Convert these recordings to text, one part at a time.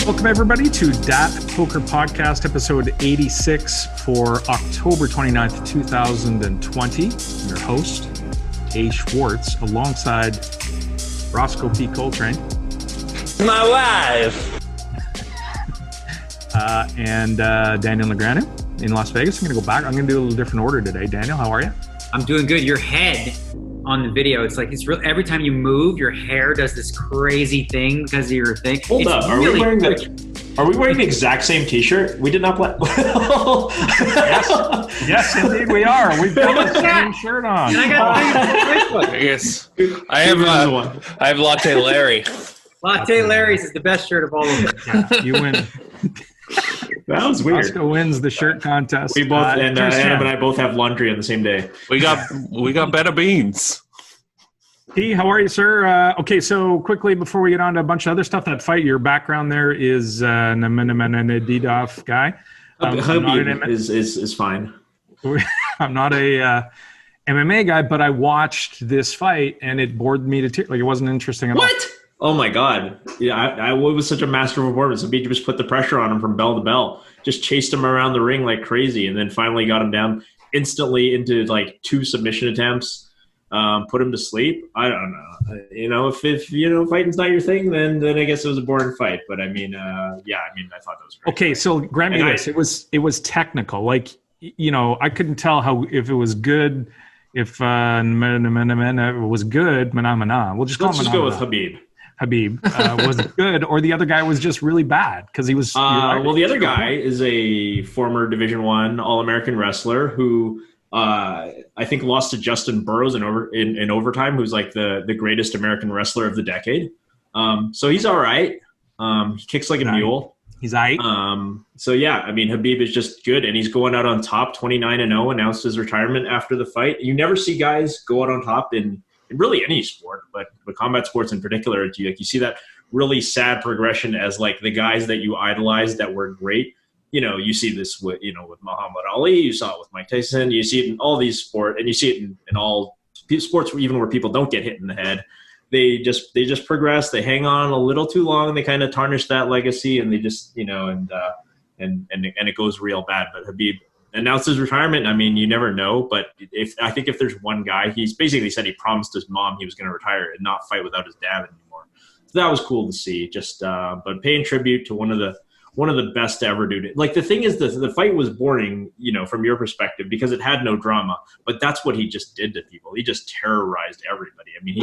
Welcome, everybody, to DAT Poker Podcast, episode 86 for October 29th, 2020. I'm your host, A. Schwartz, alongside Roscoe P. Coltrane. My wife! And Daniel Negreanu in Las Vegas. I'm going to go back. I'm going to do a little different order today. Daniel, how are you? I'm doing good. Your head on the video, it's like, it's real. Every time you move, your hair does this crazy thing because of your thing. Hold up. Are we wearing the exact same t-shirt? We did not play. Yes, indeed we are. We've got the same shirt on. And I got Yes. I have Latte Larry. Latte Larry's is the best shirt of all of them. Yeah, you win. That was weird. Roscoe wins the shirt contest. We both Adam and I both have laundry on the same day. We got better beans. P, how are you, sir? Okay, so quickly before we get on to a bunch of other stuff, that fight, your background there is Namenamedidov guy. Khabib is fine. I'm not a MMA guy, but I watched this fight and it bored me to tears. Like, it wasn't interesting at all. What? Oh my God! Yeah, it was such a masterful performance. Khabib just put the pressure on him from bell to bell, just chased him around the ring like crazy, and then finally got him down instantly into like 2 submission attempts. Put him to sleep. I don't know. If fighting's not your thing, then I guess it was a boring fight. But I mean, I thought that was great. Okay, so grant me this. It was technical. Like, I couldn't tell if it was good. If it was good, we'll just call him. Let's just go with Khabib. Was it good, or the other guy was just really bad because he was. Well, the other guy is a former Division I All-American wrestler who I think lost to Justin Burroughs in overtime, who's like the greatest American wrestler of the decade. So he's all right. He kicks like a mule. He's all right. So yeah, I mean, Khabib is just good, and he's going out on top, 29-0, announced his retirement after the fight. You never see guys go out on top in really any sport, but combat sports in particular. You see that really sad progression as like the guys that you idolized that were great. You see this with Muhammad Ali. You saw it with Mike Tyson. You see it in all these sports, and you see it in all sports, even where people don't get hit in the head. They just progress. They hang on a little too long. They kind of tarnish that legacy, and they just and it goes real bad. But Khabib announced his retirement. I mean, you never know, but I think if there's one guy, he's basically said he promised his mom he was going to retire and not fight without his dad anymore. So that was cool to see. Just but paying tribute to one of the best to ever do it. Like, the thing is, the fight was boring, from your perspective, because it had no drama. But that's what he just did to people. He just terrorized everybody. I mean,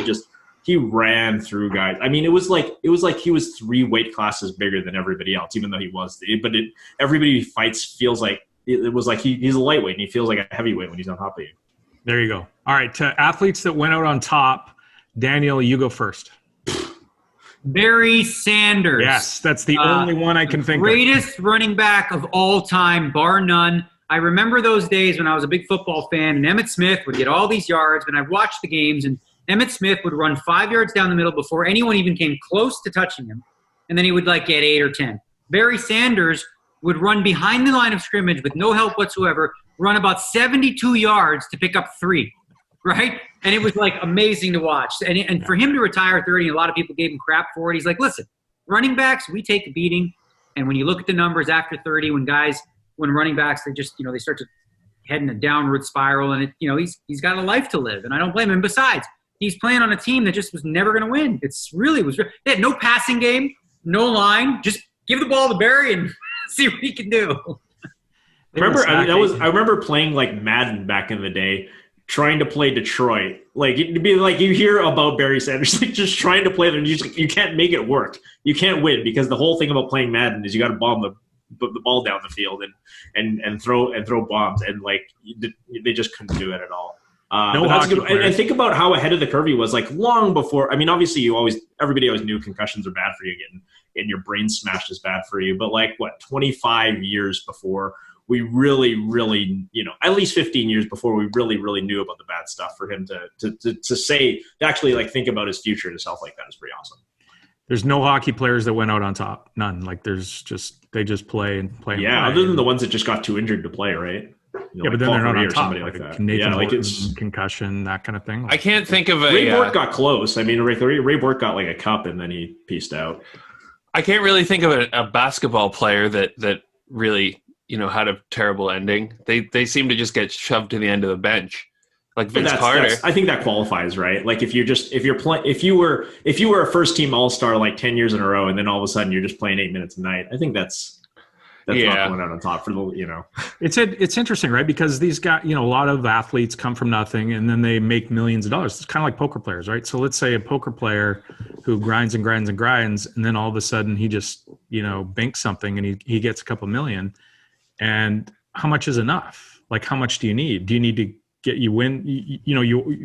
he ran through guys. I mean, it was like he was 3 weight classes bigger than everybody else, even though he was. Everybody he fights feels like it was like he's a lightweight and he feels like a heavyweight when he's on top of you. There you go. All right, to athletes that went out on top, Daniel, you go first. Barry Sanders. Yes, that's the only one I can think of. Greatest running back of all time, bar none. I remember those days when I was a big football fan, and Emmitt Smith would get all these yards, and I'd watch the games, and Emmitt Smith would run 5 yards down the middle before anyone even came close to touching him, and then he would get 8 or 10. Barry Sanders would run behind the line of scrimmage with no help whatsoever, run about 72 yards to pick up 3, right? And it was amazing to watch. And for him to retire 30, a lot of people gave him crap for it. He's like, listen, running backs, we take a beating. And when you look at the numbers after 30, when running backs, they just, they start to head in a downward spiral, and he's got a life to live. And I don't blame him. Besides, he's playing on a team that just was never going to win. They had no passing game, no line, just give the ball to Barry and see what he can do. I remember playing Madden back in the day, trying to play Detroit. It'd be you hear about Barry Sanders just trying to play them. You can't make it work. You can't win, because the whole thing about playing Madden is you got to bomb the ball down the field and throw bombs, and they just couldn't do it at all. That's good. And think about how ahead of the curve he was. Long before. I mean, obviously everybody always knew concussions are bad for you, getting your brain smashed is bad for you. But 25 years before we really, really, at least 15 years before we really, really knew about the bad stuff, for him to say, to actually think about his future and his health like that is pretty awesome. There's no hockey players that went out on top. None. They just play and play. Yeah, other than the ones that just got too injured to play, right? Yeah, but then they're not on top. Like that. Nathan Horton, concussion, that kind of thing. I can't think of Ray Bork got close. I mean, Ray Bork got a cup and then he pieced out. I can't really think of a basketball player that really, had a terrible ending. They seem to just get shoved to the end of the bench. Like Vince Carter. I think that qualifies, right? Like if you were a first team All-Star like 10 years in a row, and then all of a sudden you're just playing 8 minutes a night, I think that's not going out on top for the. It's interesting, right? Because these guys, a lot of athletes come from nothing and then they make millions of dollars. It's kind of like poker players, right? So let's say a poker player who grinds and grinds and grinds, and then all of a sudden he just banks something and he gets a couple million. And how much is enough? Like, how much do you need? Do you need to get you win?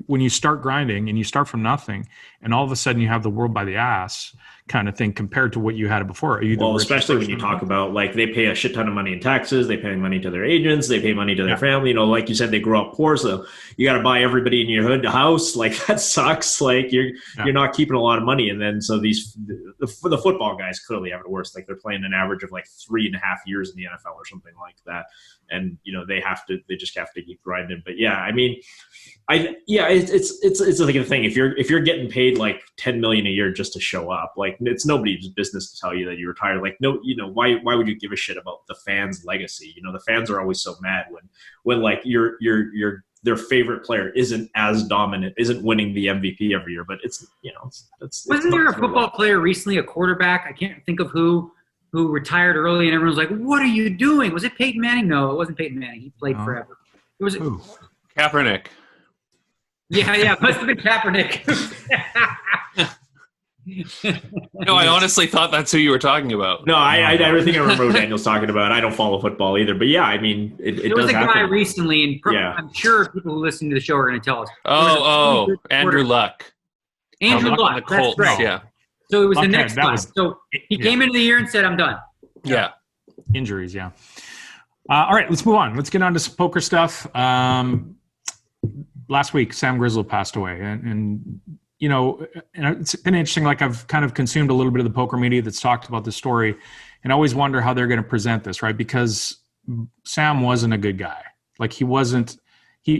When you start grinding and you start from nothing, and all of a sudden you have the world by the ass kind of thing compared to what you had before. Well, especially when you talk about like they pay a shit ton of money in taxes, they pay money to their agents, they pay money to their family. Like you said, they grow up poor, so you got to buy everybody in your hood a house. Like that sucks. Like you're not keeping a lot of money, and then so the football guys clearly have it worse. Like they're playing an average of like 3.5 years in the NFL or something like that, and they just have to keep grinding. But yeah, I mean. It's like a thing. If you're getting paid like $10 million a year just to show up, like it's nobody's business to tell you that you're retired. Like why would you give a shit about the fans' legacy? The fans are always so mad when like their favorite player isn't as dominant, isn't winning the MVP every year. But it's wasn't there a football player recently, a quarterback? I can't think of who retired early, and everyone was like, "What are you doing?" Was it Peyton Manning? No, it wasn't Peyton Manning. He played forever. It was Kaepernick. Yeah, it must have been Kaepernick. No, I honestly thought that's who you were talking about. No, I think I remember what Daniel's talking about. I don't follow football either, but yeah, I mean, it was does a happen. guy recently, and I'm sure people who listen to the show are going to tell us. Andrew Luck. Andrew Luck, the Colts, that's right. Yeah. So it was the next guy. So he came into the year and said, "I'm done." Yeah. Injuries, yeah. All right, let's move on. Let's get on to some poker stuff. Last week, Sam Grizzle passed away, and it's been interesting. Like I've kind of consumed a little bit of the poker media that's talked about this story, and I always wonder how they're going to present this, right? Because Sam wasn't a good guy. Like he wasn't. I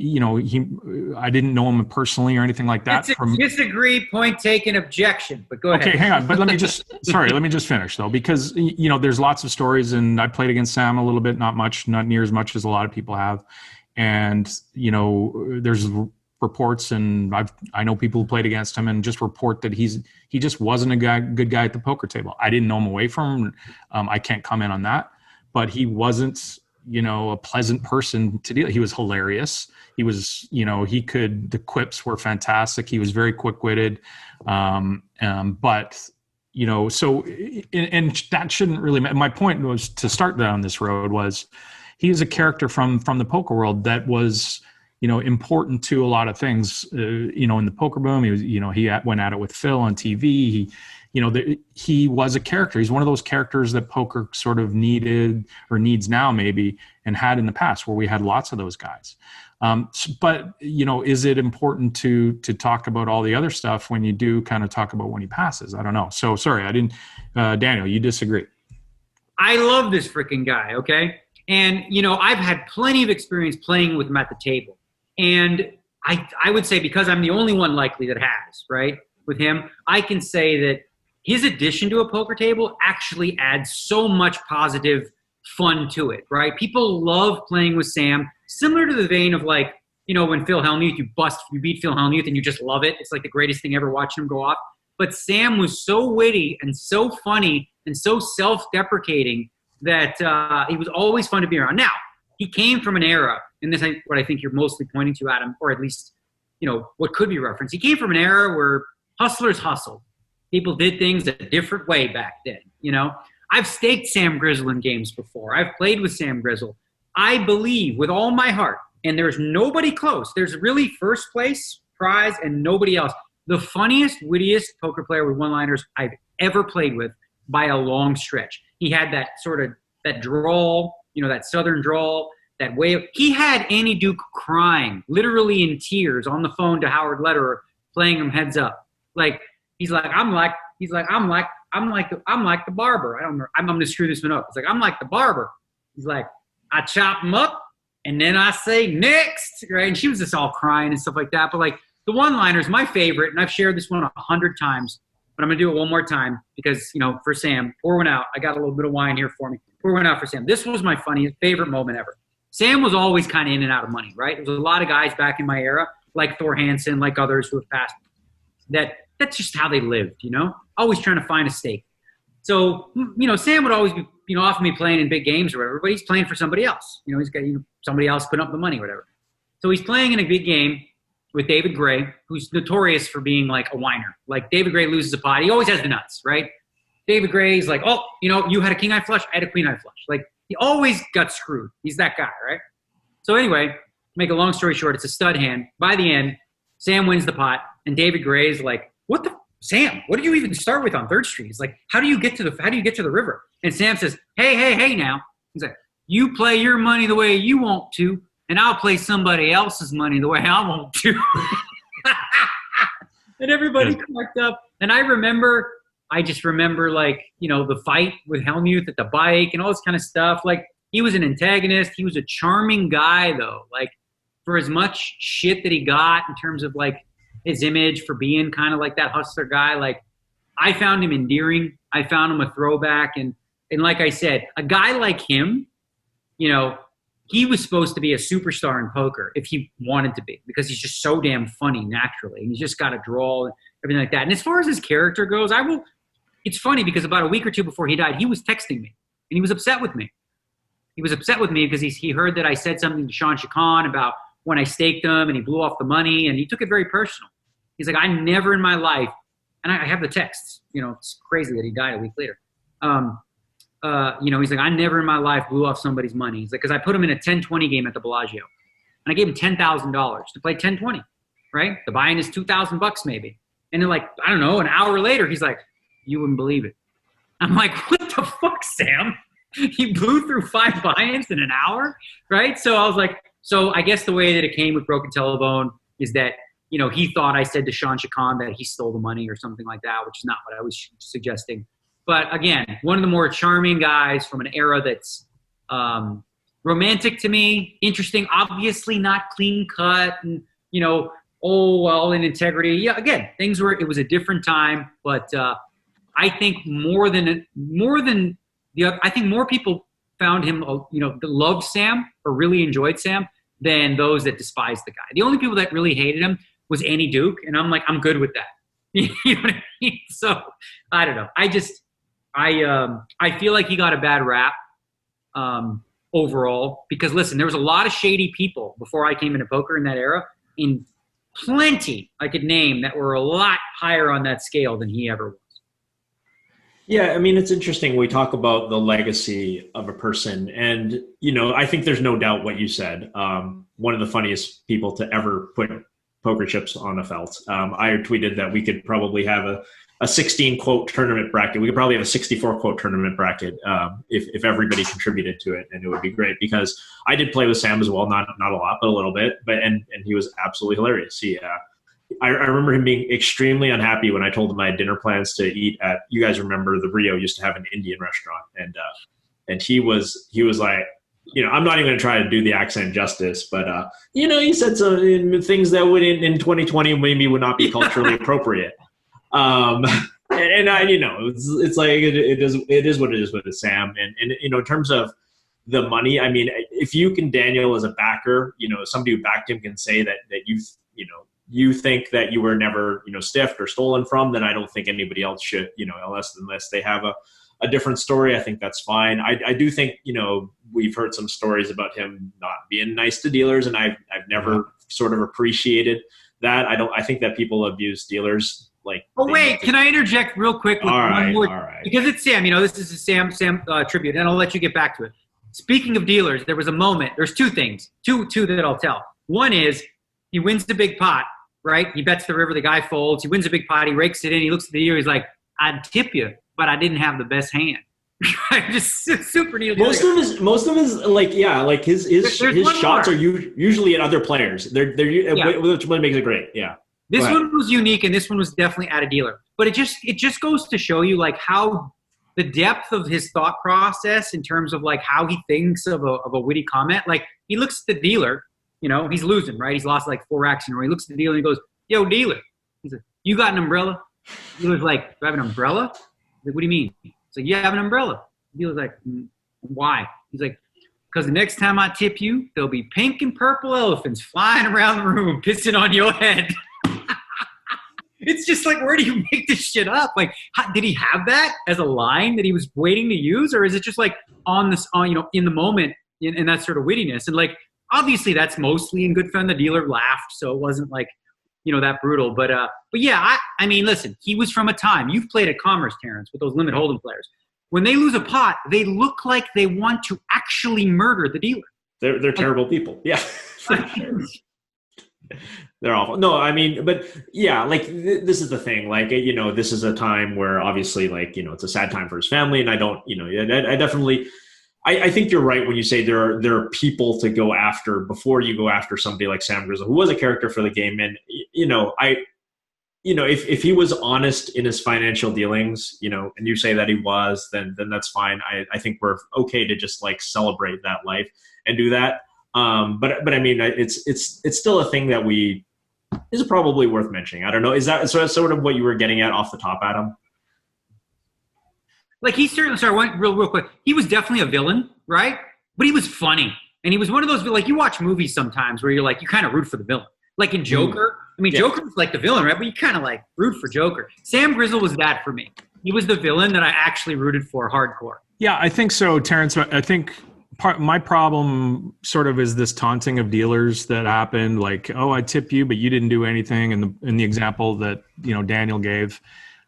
didn't know him personally or anything like that. Disagree, point taken, objection. But go ahead. Okay, hang on. But let me just finish though, because there's lots of stories, and I played against Sam a little bit, not much, not near as much as a lot of people have. And, there's reports, and I know people who played against him and just report that he just wasn't a good guy at the poker table. I didn't know him away from him. I can't comment on that, but he wasn't, a pleasant person to deal. He was hilarious. He was, the quips were fantastic. He was very quick-witted. But, so, and that shouldn't really, my point was to start down this road was, he is a character from the poker world that was, important to a lot of things, in the poker boom. He was, he went at it with Phil on TV. He was a character. He's one of those characters that poker sort of needed or needs now maybe, and had in the past where we had lots of those guys. But, is it important to talk about all the other stuff when you do kind of talk about when he passes? I don't know. So sorry, I didn't, Daniel, you disagree. I love this freaking guy. Okay. And, I've had plenty of experience playing with him at the table. And I would say, because I'm the only one likely that has, right, with him, I can say that his addition to a poker table actually adds so much positive fun to it, right? People love playing with Sam, similar to the vein of like, when Phil Hellmuth, you beat Phil Hellmuth and you just love it. It's like the greatest thing ever watching him go off. But Sam was so witty and so funny and so self-deprecating that he was always fun to be around. Now, he came from an era, and this is what I think you're mostly pointing to, Adam, or at least, what could be referenced. He came from an era where hustlers hustled. People did things a different way back then, I've staked Sam Grizzle in games before. I've played with Sam Grizzle. I believe with all my heart, and there's nobody close. There's really first place, prize, and nobody else. The funniest, wittiest poker player with one-liners I've ever played with by a long stretch. He had that sort of, that drawl, that southern drawl, that way of, he had Annie Duke crying, literally in tears on the phone to Howard Lederer, playing him heads up. Like, I'm like the barber. I'm going to screw this one up. It's like, I'm like the barber. He's like, I chop him up and then I say next, right? And she was just all crying and stuff like that. But like the one-liners, my favorite, and I've shared this one 100 times, but I'm going to do it one more time because, for Sam, pour one out. I got a little bit of wine here for me. Pour one out for Sam. This was my funniest, favorite moment ever. Sam was always kind of in and out of money, right? There was a lot of guys back in my era, like Thor Hansen, like others who have passed, that's just how they lived, always trying to find a stake. So, Sam would always be, often be playing in big games or whatever, but he's playing for somebody else. He's got somebody else putting up the money or whatever. So he's playing in a big game with David Gray, who's notorious for being like a whiner. Like David Gray loses a pot. He always has the nuts, right? David Gray's like, oh, you had a king eye flush. I had a queen eye flush. Like he always got screwed. He's that guy, right? So anyway, make a long story short, it's a stud hand. By the end, Sam wins the pot, and David Gray's like, Sam, what did you even start with on Third Street? He's like, how do you get to the river? And Sam says, hey now. He's like, you play your money the way you want to, and I'll play somebody else's money the way I want to. And everybody cracked up. And I just remember like, the fight with Hellmuth at the bike and all this kind of stuff. Like he was an antagonist. He was a charming guy though. Like for as much shit that he got in terms of like his image for being kind of like that hustler guy, like I found him endearing. I found him a throwback. And like I said, a guy like him, he was supposed to be a superstar in poker if he wanted to be, because he's just so damn funny naturally. And he's just got a draw and everything like that. And as far as his character goes, it's funny because about a week or two before he died, he was texting me and he was upset with me. He was upset with me because he heard that I said something to Sean Chacon about when I staked him and he blew off the money, and he took it very personal. He's like, I never in my life, and I have the texts, it's crazy that he died a week later. He's like, I never in my life blew off somebody's money. He's like, because I put him in a 10-20 game at the Bellagio, and I gave him $10,000 to play 10-20, right? The buy-in is $2,000 maybe. And then like, I don't know, an hour later, he's like, you wouldn't believe it. I'm like, what the fuck, Sam? He blew through 5 buy-ins in an hour, right? So I was like, so I guess the way that it came with Broken Telephone is that, he thought I said to Sean Chacon that he stole the money or something like that, which is not what I was suggesting. But again, one of the more charming guys from an era that's romantic to me, interesting, obviously not clean cut and, in integrity. Yeah, again, it was a different time, but I think more than the other, I think more people found him, that loved Sam or really enjoyed Sam than those that despised the guy. The only people that really hated him was Annie Duke, and I'm like, I'm good with that. You know what I mean? So I don't know. I feel like he got a bad rap overall because listen, there was a lot of shady people before I came into poker in that era, and plenty I could name that were a lot higher on that scale than he ever was. Yeah, I mean, it's interesting. We talk about the legacy of a person, and I think there's no doubt what you said. One of the funniest people to ever put poker chips on a felt. I tweeted that we could probably have a 16 quote tournament bracket. We could probably have a 64 quote tournament bracket if everybody contributed to it, and it would be great because I did play with Sam as well, not a lot, but a little bit. But and he was absolutely hilarious. I remember him being extremely unhappy when I told him I had dinner plans to eat at, you guys remember the Rio used to have an Indian restaurant, and he was like, I'm not even going to try to do the accent justice, but he said some things that would in 2020 maybe would not be culturally appropriate. And I, it's like it is what it is with Sam, and in terms of the money, I mean, if you can, Daniel, as a backer, somebody who backed him can say that you think that you were never, stiffed or stolen from, then I don't think anybody else should, unless they have a different story. I think that's fine. I do think, we've heard some stories about him not being nice to dealers, and I've never sort of appreciated that. I think that people abuse dealers. Like, oh wait, can I interject real quick with one more? All right. Because it's Sam, this is a Sam tribute, and I'll let you get back to it. Speaking of dealers, there was a moment, there's two things, two that I'll tell. One is he wins the big pot, right? He bets the river, the guy folds, he wins a big pot, he rakes it in, he looks at the dealer, he's like, I'd tip you, but I didn't have the best hand. Just super neat. Most of his like, yeah, like his shots are usually at other players. Which one makes it great. Yeah. This one was unique, and this one was definitely at a dealer. But it just goes to show you like how the depth of his thought process in terms of like how he thinks of a witty comment. Like he looks at the dealer, he's losing, right? He's lost like 4 racks in a row. He looks at the dealer and he goes, "Yo, dealer," he said, "You got an umbrella?" He was like, do I have an umbrella? Like, what do you mean? He's like, yeah, I have an umbrella. He was like, why? He's like, because the next time I tip you, there'll be pink and purple elephants flying around the room, pissing on your head. It's just like, where do you make this shit up? Like, did he have that as a line that he was waiting to use? Or is it just like in the moment and that sort of wittiness? And like, obviously that's mostly in good fun. The dealer laughed. So it wasn't like, that brutal. But yeah, I mean, listen, he was from a time. You've played at Commerce, Terrence, with those limit hold'em players. When they lose a pot, they look like they want to actually murder the dealer. They're terrible people. Yeah. They're awful. No, I mean, but yeah, like this is the thing. Like, this is a time where obviously, like, it's a sad time for his family, and I don't, I definitely, I think you're right when you say there are people to go after before you go after somebody like Sam Grizzle, who was a character for the game, and if he was honest in his financial dealings, and you say that he was, then that's fine. I think we're okay to just like celebrate that life and do that. But I mean, it's still a thing that is probably worth mentioning. I don't know. Is that sort of what you were getting at off the top, Adam? Like he certainly, sorry, real quick. He was definitely a villain, right? But he was funny. And he was one of those, like, you watch movies sometimes where you're like, you kind of root for the villain. Like in Joker. I mean, yeah. Joker was like the villain, right? But you kind of like root for Joker. Sam Grizzle was that for me. He was the villain that I actually rooted for hardcore. Yeah, I think so, Terrence. I think my problem sort of is this taunting of dealers that happened. Like, oh, I tip you, but you didn't do anything. In the example that, Daniel gave.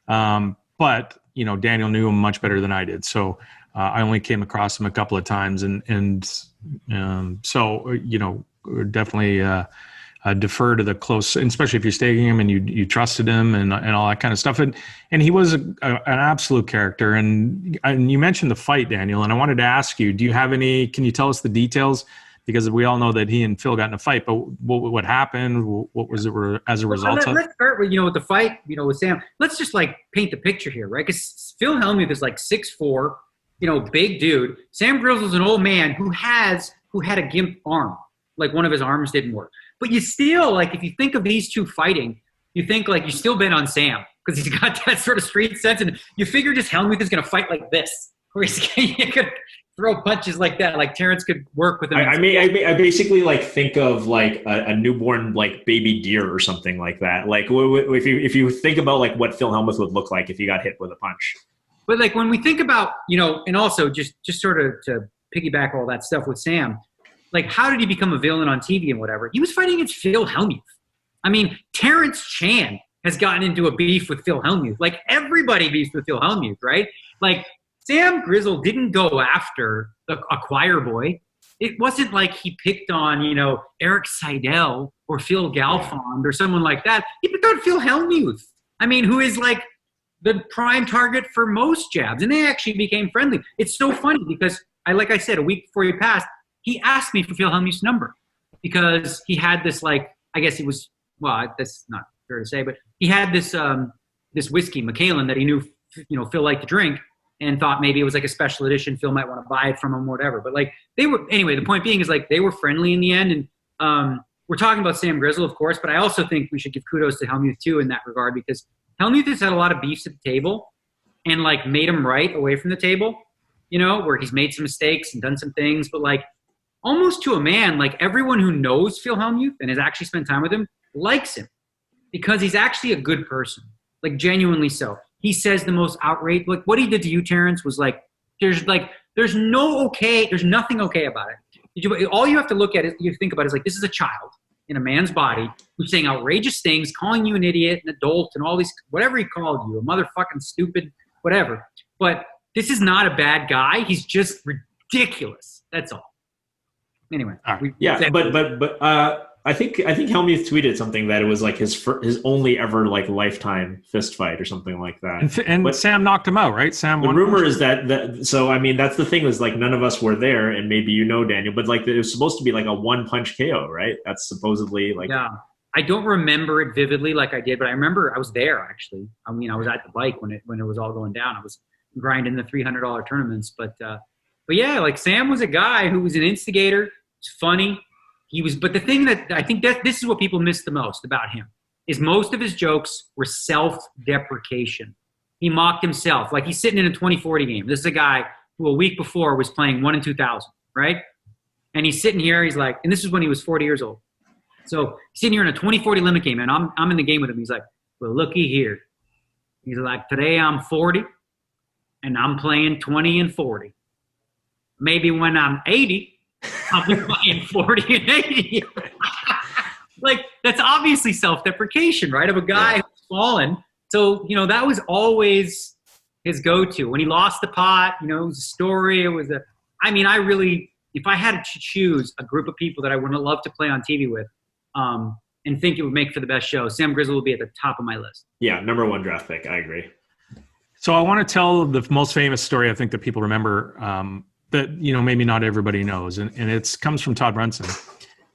But, Daniel knew him much better than I did. So I only came across him a couple of times. So, definitely defer to the close, especially if you're staking him and you trusted him and all that kind of stuff. And he was an absolute character. And you mentioned the fight, Daniel, and I wanted to ask you, can you tell us the details? Because we all know that he and Phil got in a fight, but what happened? What was it as a result of? Let's start with, with the fight, with Sam. Let's just like paint the picture here, right? Because Phil Hellmuth is like 6'4", big dude. Sam Grizzle's an old man who had a gimp arm. Like one of his arms didn't work. But you still, like, if you think of these two fighting, you think like you still bet on Sam because he's got that sort of street sense. And you figure just Hellmuth is going to fight like this, where he's going to throw punches like that. Like Terrence could work with him. I basically like think of like a newborn like baby deer or something like that. Like if you think about like what Phil Hellmuth would look like if he got hit with a punch. But like when we think about, and also just sort of to piggyback all that stuff with Sam, like, how did he become a villain on TV and whatever? He was fighting against Phil Hellmuth. I mean, Terrence Chan has gotten into a beef with Phil Hellmuth. Like, everybody beefs with Phil Hellmuth, right? Like, Sam Grizzle didn't go after a choir boy. It wasn't like he picked on, Eric Seidel or Phil Galfond or someone like that. He picked on Phil Hellmuth. I mean, who is like the prime target for most jabs. And they actually became friendly. It's so funny because, like I said, a week before he passed, he asked me for Phil Hellmuth's number because he had this, like, I guess he was, well, that's not fair to say, but he had this this whiskey, Macallan, that he knew, Phil liked to drink and thought maybe it was like a special edition. Phil might want to buy it from him or whatever. But like anyway, the point being is like they were friendly in the end. And we're talking about Sam Grizzle, of course, but I also think we should give kudos to Hellmuth too in that regard because Hellmuth has had a lot of beefs at the table and like made him right away from the table, where he's made some mistakes and done some things, but like, almost to a man, like everyone who knows Phil Hellmuth and has actually spent time with him likes him because he's actually a good person, like genuinely so. He says the most outraged, like what he did to you, Terrence, was like, there's nothing okay about it. All you have to look at is, you think about it, is like, this is a child in a man's body who's saying outrageous things, calling you an idiot, an adult, and all these, whatever he called you, a motherfucking stupid, whatever. But this is not a bad guy. He's just ridiculous. That's all. Anyway, but I think Hellmuth tweeted something that it was like his only ever like lifetime fist fight or something like that. And Sam knocked him out, right? The rumor is that so I mean that's the thing is like none of us were there, and maybe Daniel, but like it was supposed to be like a 1-punch KO, right? That's supposedly like. Yeah, I don't remember it vividly like I did, but I remember I was there actually. I mean, I was at the bike when it was all going down. I was grinding the $300 tournaments, but yeah, like Sam was a guy who was an instigator. It's funny. But the thing that I think that this is what people miss the most about him. is most of his jokes were self-deprecation. He mocked himself. Like he's sitting in a 2040 game. This is a guy who a week before was playing 1 in 2,000, right? And he's sitting here. He's like, and this is when he was 40 years old. So he's sitting here in a 2040 limit game, and I'm in the game with him. He's like, well, looky here. He's like, today I'm 40, and I'm playing 20 and 40. Maybe when I'm 80, I'll be playing 40 and 80. Like, that's obviously self-deprecation, right, of a guy who's fallen. So, that was always his go-to. When he lost the pot, it was a story. It was if I had to choose a group of people that I would love to play on TV with and think it would make for the best show, Sam Grizzle would be at the top of my list. Yeah, number 1 draft pick. I agree. So I want to tell the most famous story I think that people remember that, maybe not everybody knows. And it comes from Todd Brunson.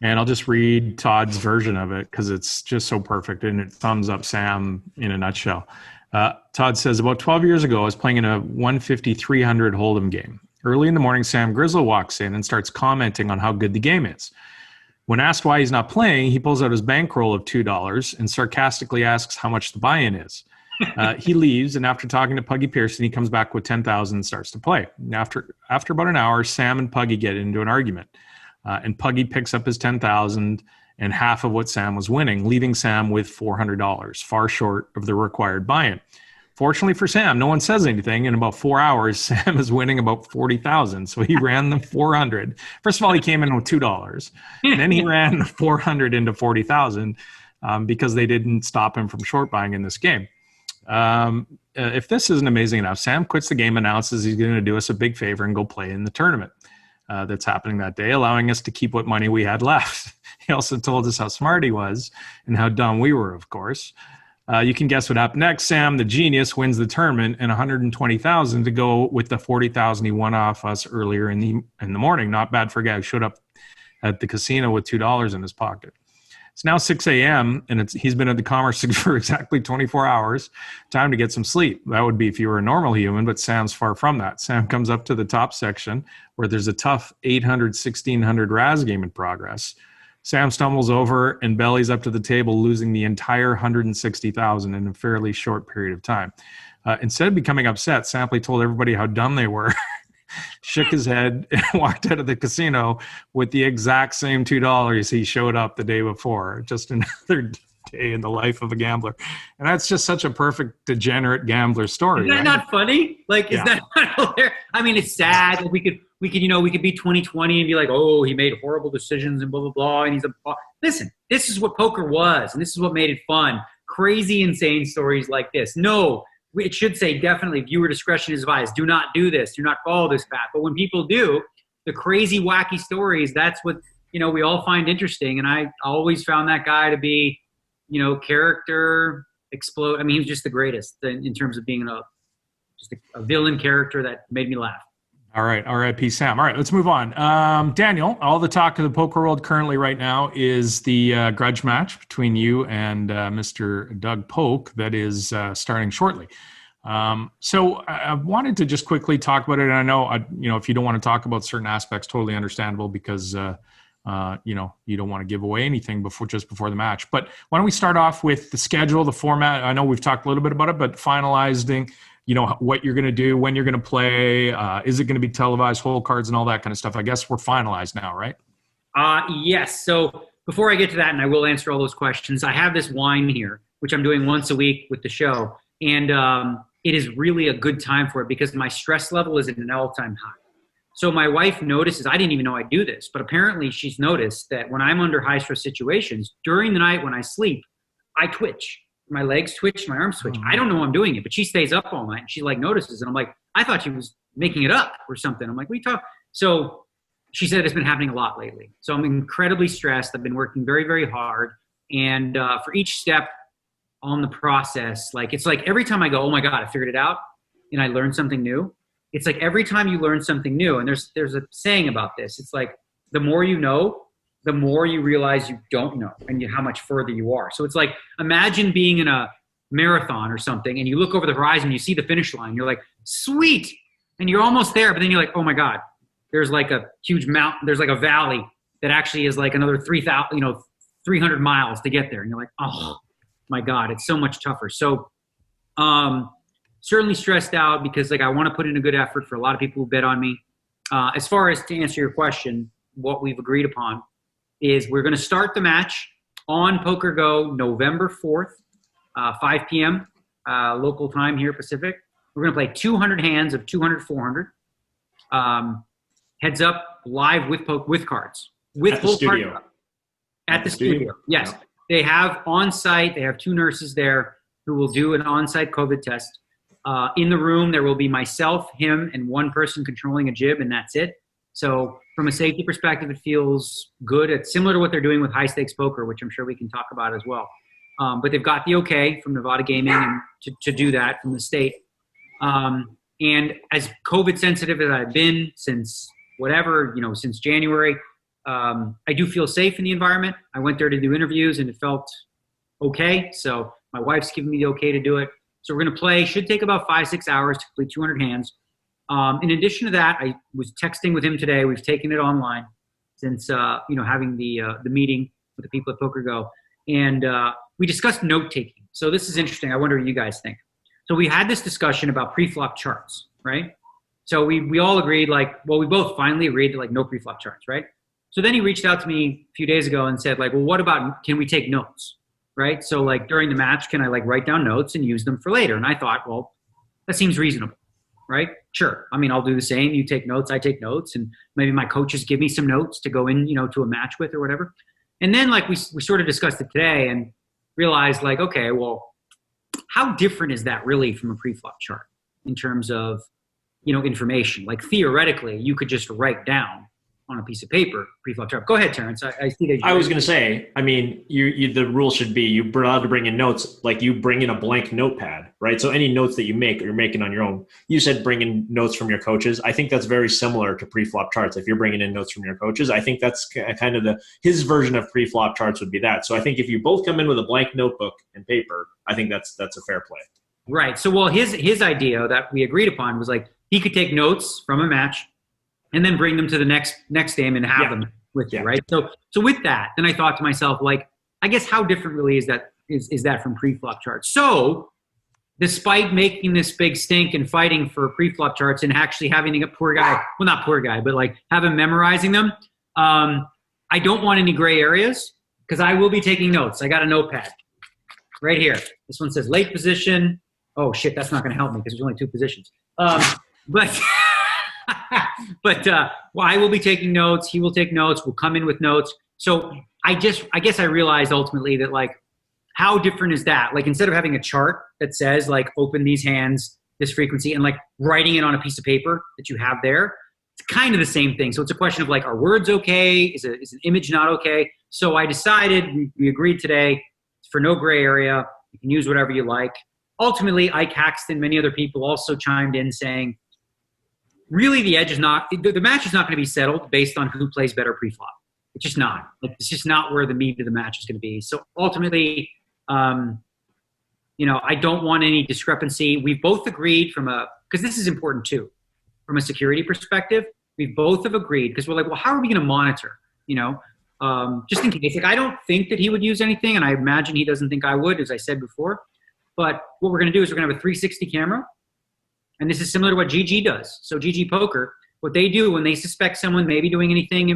And I'll just read Todd's version of it because it's just so perfect and it sums up Sam in a nutshell. Todd says, about 12 years ago, I was playing in a 150-300 Hold'em game. Early in the morning, Sam Grizzle walks in and starts commenting on how good the game is. When asked why he's not playing, he pulls out his bankroll of $2 and sarcastically asks how much the buy-in is. He leaves, and after talking to Puggy Pearson, he comes back with $10,000 and starts to play. And after about an hour, Sam and Puggy get into an argument. And Puggy picks up his $10,000 and half of what Sam was winning, leaving Sam with $400, far short of the required buy-in. Fortunately for Sam, no one says anything. In about 4 hours, Sam is winning about $40,000. So he ran the 400. First of all, he came in with $2, and then he ran the 400 into 40,000 because they didn't stop him from short buying in this game. If this isn't amazing enough, Sam quits the game, announces he's going to do us a big favor and go play in the tournament that's happening that day, allowing us to keep what money we had left. He also told us how smart he was and how dumb we were, of course. You can guess what happened next. Sam, the genius, wins the tournament and $120,000 to go with the $40,000 he won off us earlier in the morning. Not bad for a guy who showed up at the casino with $2 in his pocket. It's now 6 a.m. and he's been at the Commerce for exactly 24 hours. Time to get some sleep. That would be if you were a normal human, but Sam's far from that. Sam comes up to the top section where there's a tough 800-1600 Raz game in progress. Sam stumbles over and bellies up to the table, losing the entire $160,000 in a fairly short period of time. Instead of becoming upset, Sampley told everybody how dumb they were, shook his head, and walked out of the casino with the exact same $2 he showed up the day before. Just another day in the life of a gambler. And that's just such a perfect degenerate gambler story. Is that not funny? Like, is that not hilarious? I mean, it's sad. We could be 2020 and be like, oh, he made horrible decisions and blah, blah, blah. And listen, this is what poker was. And this is what made it fun. Crazy, insane stories like this. No, it should say definitely viewer discretion is advised. Do not do this. Do not follow this path. But when people do, the crazy, wacky stories, that's what, we all find interesting. And I always found that guy to be, character explode. I mean, he was just the greatest in terms of being a villain character that made me laugh. All right. R.I.P. Sam. All right, let's move on. Daniel, all the talk of the poker world currently right now is the grudge match between you and Mr. Doug Polk that is starting shortly. So I wanted to just quickly talk about it. And I know, if you don't want to talk about certain aspects, totally understandable because, you don't want to give away anything just before the match. But why don't we start off with the schedule, the format? I know we've talked a little bit about it, but finalizing what you're going to do, when you're going to play, is it going to be televised, whole cards, and all that kind of stuff? I guess we're finalized now, right? Yes. So before I get to that, and I will answer all those questions, I have this wine here, which I'm doing once a week with the show. And it is really a good time for it because my stress level is at an all-time high. So my wife notices, I didn't even know I do this, but apparently she's noticed that when I'm under high-stress situations, during the night when I sleep, I twitch. My legs twitch, my arms twitch. I don't know I'm doing it, but she stays up all night and she notices. And I'm like, I thought she was making it up or something. I'm like, what are you talking? So she said it's been happening a lot lately. So I'm incredibly stressed. I've been working very, very hard. And for each step on the process, it's like every time I go, oh my God, I figured it out and I learned something new. It's like every time you learn something new, and there's a saying about this. It's like the more you know, the more you realize you don't know and how much further you are. So it's like, imagine being in a marathon or something and you look over the horizon, you see the finish line. You're like, sweet. And you're almost there. But then you're like, oh my God, there's like a huge mountain. There's like a valley that actually is like another 300 miles to get there. And you're like, oh, my God, it's so much tougher. So certainly stressed out because like I want to put in a good effort for a lot of people who bet on me. As far as to answer your question, what we've agreed upon is we're going to start the match on Poker Go November 4th, 5 p.m. Local time here, Pacific. We're going to play 200 hands of 200, 400. Heads up, live with cards. At the studio. At the studio, yes. Yeah. They have on-site, they have 2 nurses there who will do an on-site COVID test. In the room, there will be myself, him, and 1 person controlling a jib, and that's it. So from a safety perspective, it feels good. It's similar to what they're doing with high-stakes poker, which I'm sure we can talk about as well. But they've got the okay from Nevada Gaming and to do that from the state. And as COVID sensitive as I've been since since January, I do feel safe in the environment. I went there to do interviews and it felt okay. So my wife's giving me the okay to do it. So we're going to play, should take about 5-6 hours to complete 200 hands. In addition to that, I was texting with him today. We've taken it online since, having the meeting with the people at Poker Go. And we discussed note-taking. So this is interesting. I wonder what you guys think. So we had this discussion about pre-flop charts, right? So we all agreed, we both finally agreed to no pre-flop charts, right? So then he reached out to me a few days ago and said, well, what about, can we take notes, right? So during the match, can I write down notes and use them for later? And I thought, well, that seems reasonable, right? Sure. I mean, I'll do the same. You take notes, I take notes, and maybe my coaches give me some notes to go in, to a match with or whatever. And then we sort of discussed it today and realized okay, well, how different is that really from a pre-flop chart in terms of, information? Theoretically, you could just write down on a piece of paper pre-flop chart. Go ahead, Terrence. I see that. I was going to say, I mean, the rule should be you're allowed to bring in notes, you bring in a blank notepad, right? So any notes that you make, you're making on your own. You said bring in notes from your coaches. I think that's very similar to pre-flop charts. If you're bringing in notes from your coaches, I think that's kind of his version of pre-flop charts would be that. So I think if you both come in with a blank notebook and paper, I think that's a fair play. Right. So, well, his idea that we agreed upon was he could take notes from a match and then bring them to the next game and have them with you, right? So with that, then I thought to myself, I guess how different really is that from pre-flop charts? So despite making this big stink and fighting for pre-flop charts and actually having a poor guy, well, not poor guy, but have him memorizing them, I don't want any gray areas because I will be taking notes. I got a notepad right here. This one says late position. Oh shit, that's not going to help me because there's only 2 positions. But I will be taking notes. He will take notes. We'll come in with notes. So I guess I realized ultimately that how different is that? Instead of having a chart that says open these hands, this frequency, and writing it on a piece of paper that you have there, it's kind of the same thing. So it's a question of are words okay? Is an image not okay? So I decided, we agreed today, for no gray area. You can use whatever you like. Ultimately, Ike Haxton, many other people also chimed in saying, really, the match is not going to be settled based on who plays better pre-flop. It's just not. It's just not where the meat of the match is going to be. So ultimately, I don't want any discrepancy. We've both agreed because this is important too, from a security perspective. We both have agreed because we're well, how are we going to monitor? Just in case. I don't think that he would use anything, and I imagine he doesn't think I would, as I said before. But what we're going to do is we're going to have a 360 camera. And this is similar to what GG does. So GG Poker, what they do when they suspect someone maybe doing anything,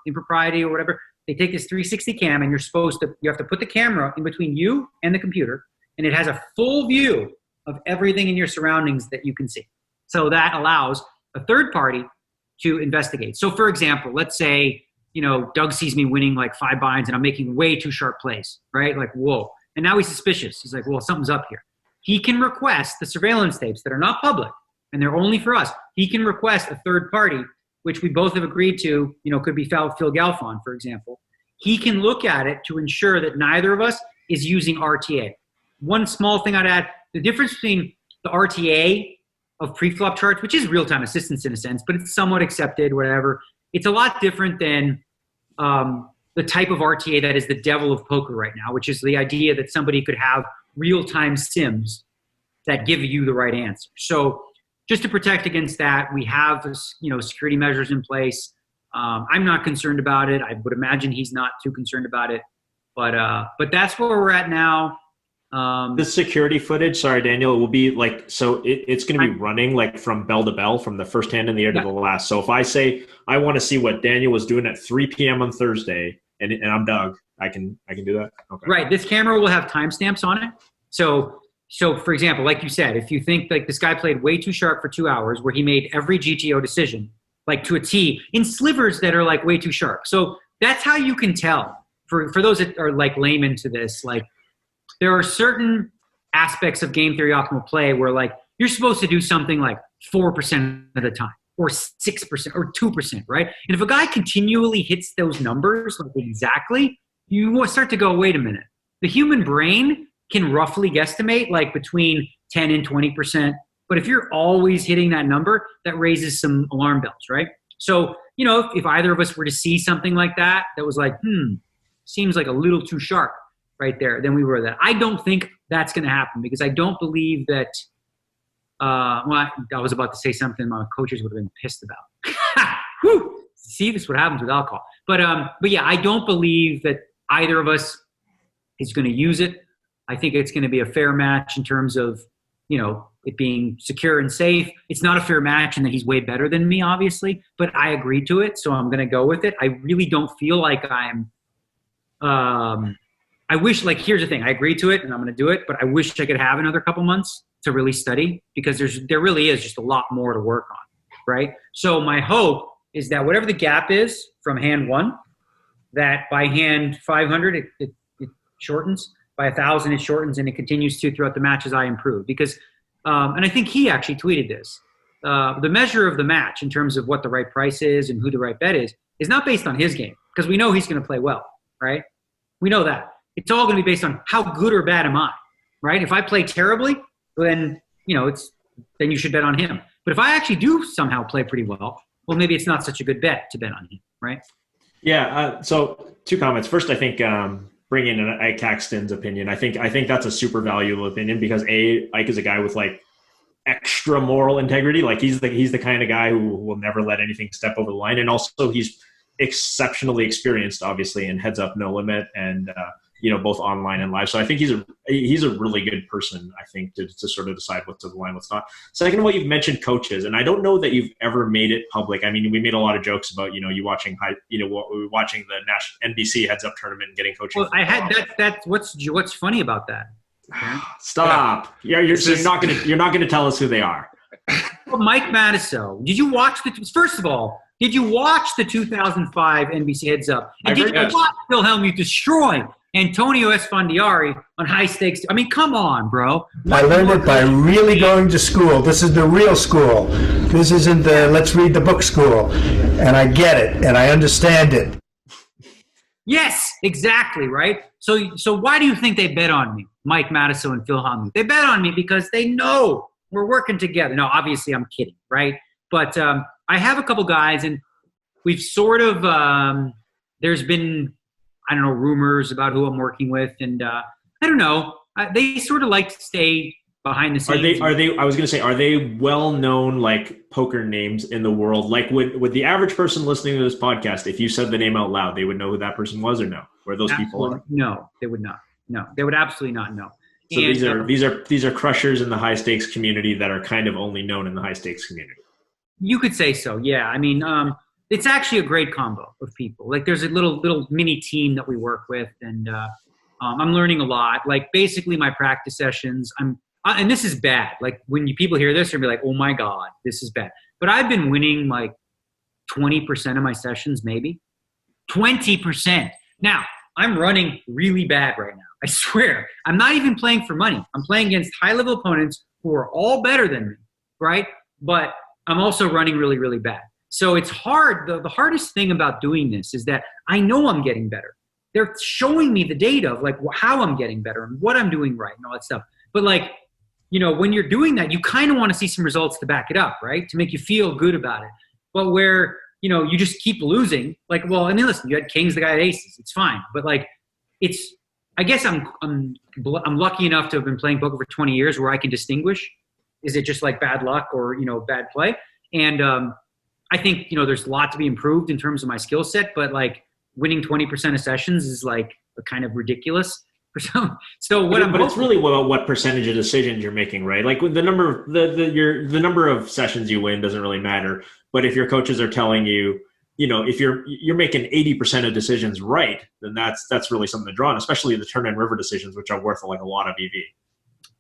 impropriety or whatever, they take this 360 cam and you have to put the camera in between you and the computer, and it has a full view of everything in your surroundings that you can see. So that allows a third party to investigate. So for example, let's say, Doug sees me winning 5 binds and I'm making way too sharp plays, right? Whoa. And now he's suspicious. He's well, something's up here. He can request the surveillance tapes that are not public, and they're only for us. He can request a third party, which we both have agreed to, could be Phil Galfond, for example. He can look at it to ensure that neither of us is using RTA. One small thing I'd add, the difference between the RTA of pre-flop charts, which is real-time assistance in a sense, but it's somewhat accepted, whatever. It's a lot different than the type of RTA that is the devil of poker right now, which is the idea that somebody could have real-time sims that give you the right answer. So just to protect against that, we have security measures in place. I'm not concerned about it. I would imagine he's not too concerned about it. But that's where we're at now. The security footage, sorry, Daniel, it will be like, so it's going to be running like from bell to bell, from the first hand in the air to the last. So if I say I want to see what Daniel was doing at 3 p.m. on Thursday, and I'm Doug, I can do that. Okay. Right. This camera will have timestamps on it. So for example, like you said, if you think like this guy played way too sharp for 2 hours, where he made every GTO decision like to a T in slivers that are like way too sharp. So that's how you can tell. For those that are like laymen to this, like, there are certain aspects of game theory optimal play where like you're supposed to do something like 4% of the time, or 6% or 2%, right? And if a guy continually hits those numbers like exactly, you will start to go, wait a minute. The human brain can roughly guesstimate like between 10 and 20%. But if you're always hitting that number, that raises some alarm bells, right? So, you know, if either of us were to see something like that was like, seems like a little too sharp right there, then we were that. I don't think that's going to happen, because I don't believe that I was about to say something my coaches would have been pissed about. Whew! See, this is what happens with alcohol. But yeah, I don't believe that either of us is going to use it. I think it's going to be a fair match in terms of, you know, it being secure and safe. It's not a fair match in that he's way better than me, obviously, but I agreed to it, so I'm going to go with it. I really don't feel like I'm I wish, like, here's the thing. I agreed to it, and I'm going to do it, but I wish I could have another couple months to really study, because there really is just a lot more to work on, right? So my hope is that whatever the gap is from hand 1, that by hand 500 it shortens, by 1,000 it shortens, and it continues to throughout the match as I improve. Because, and I think he actually tweeted this, the measure of the match in terms of what the right price is and who the right bet is not based on his game, because we know he's going to play well, right? We know that. It's all going to be based on how good or bad am I, right? If I play terribly, then, you know, then you should bet on him. But if I actually do somehow play pretty well, maybe it's not such a good bet to bet on him, right? Yeah. So 2 comments. First, I think bringing in Ike Caxton's opinion, I think that's a super valuable opinion, because Ike is a guy with like extra moral integrity. Like he's the kind of guy who will never let anything step over the line, and also he's exceptionally experienced, obviously, in Heads Up No Limit, and you know, both online and live. So I think he's a really good person, I think, to sort of decide what's to the line, what's not. Second of all, you've mentioned coaches, and I don't know that you've ever made it public. I mean, we made a lot of jokes about, you know, you watching watching the national NBC Heads Up tournament and getting coaching. Well, I had that. What's funny about that? Okay? Stop. Yeah. You're not gonna tell us who they are. Well, Mike Matiso. Did you watch first of all, did you watch the 2005 NBC Heads Up? And did you watch Phil Hellmuth destroy Antonio Esfandiari on high stakes? I mean, come on, bro. I learned it by really going to school. This is the real school. This isn't the let's read the book school. And I get it, and I understand it. Yes, exactly, right? So why do you think they bet on me, Mike Matiso and Phil Hellmuth? They bet on me because they know we're working together. No, obviously I'm kidding, right? But I have a couple guys, and we've sort of there's been, I don't know, rumors about who I'm working with, and I don't know. They sort of like to stay behind the scenes. Are they? I was going to say, are they well-known like poker names in the world? Like, would the average person listening to this podcast, if you said the name out loud, they would know who that person was, or no? Where those people are? No, they would not. No, they would absolutely not know. So these are crushers in the high stakes community that are kind of only known in the high stakes community. You could say so. Yeah, I mean. It's actually a great combo of people. Like, there's a little mini team that we work with, and I'm learning a lot. Like, basically my practice sessions, and this is bad. Like, when people hear this, they'll be like, oh my God, this is bad. But I've been winning like 20% of my sessions, maybe 20%. Now, I'm running really bad right now. I swear. I'm not even playing for money. I'm playing against high-level opponents who are all better than me, right? But I'm also running really, really bad. So it's hard. The hardest thing about doing this is that I know I'm getting better. They're showing me the data of like how I'm getting better and what I'm doing right and all that stuff. But like, you know, when you're doing that, you kind of want to see some results to back it up, right? To make you feel good about it. But where, you know, you just keep losing, like, well, I mean, listen, you had kings, the guy had aces. It's fine. But like, I guess I'm lucky enough to have been playing poker for 20 years where I can distinguish. Is it just like bad luck or, you know, bad play? And, I think, you know, there's a lot to be improved in terms of my skill set, but like winning 20% of sessions is like kind of ridiculous. So what I'm but it's really what percentage of decisions you're making, right? Like the number of the number of sessions you win doesn't really matter. But if your coaches are telling you, if you're making 80% of decisions right, then that's really something to draw on, especially the turn and river decisions, which are worth like a lot of EV.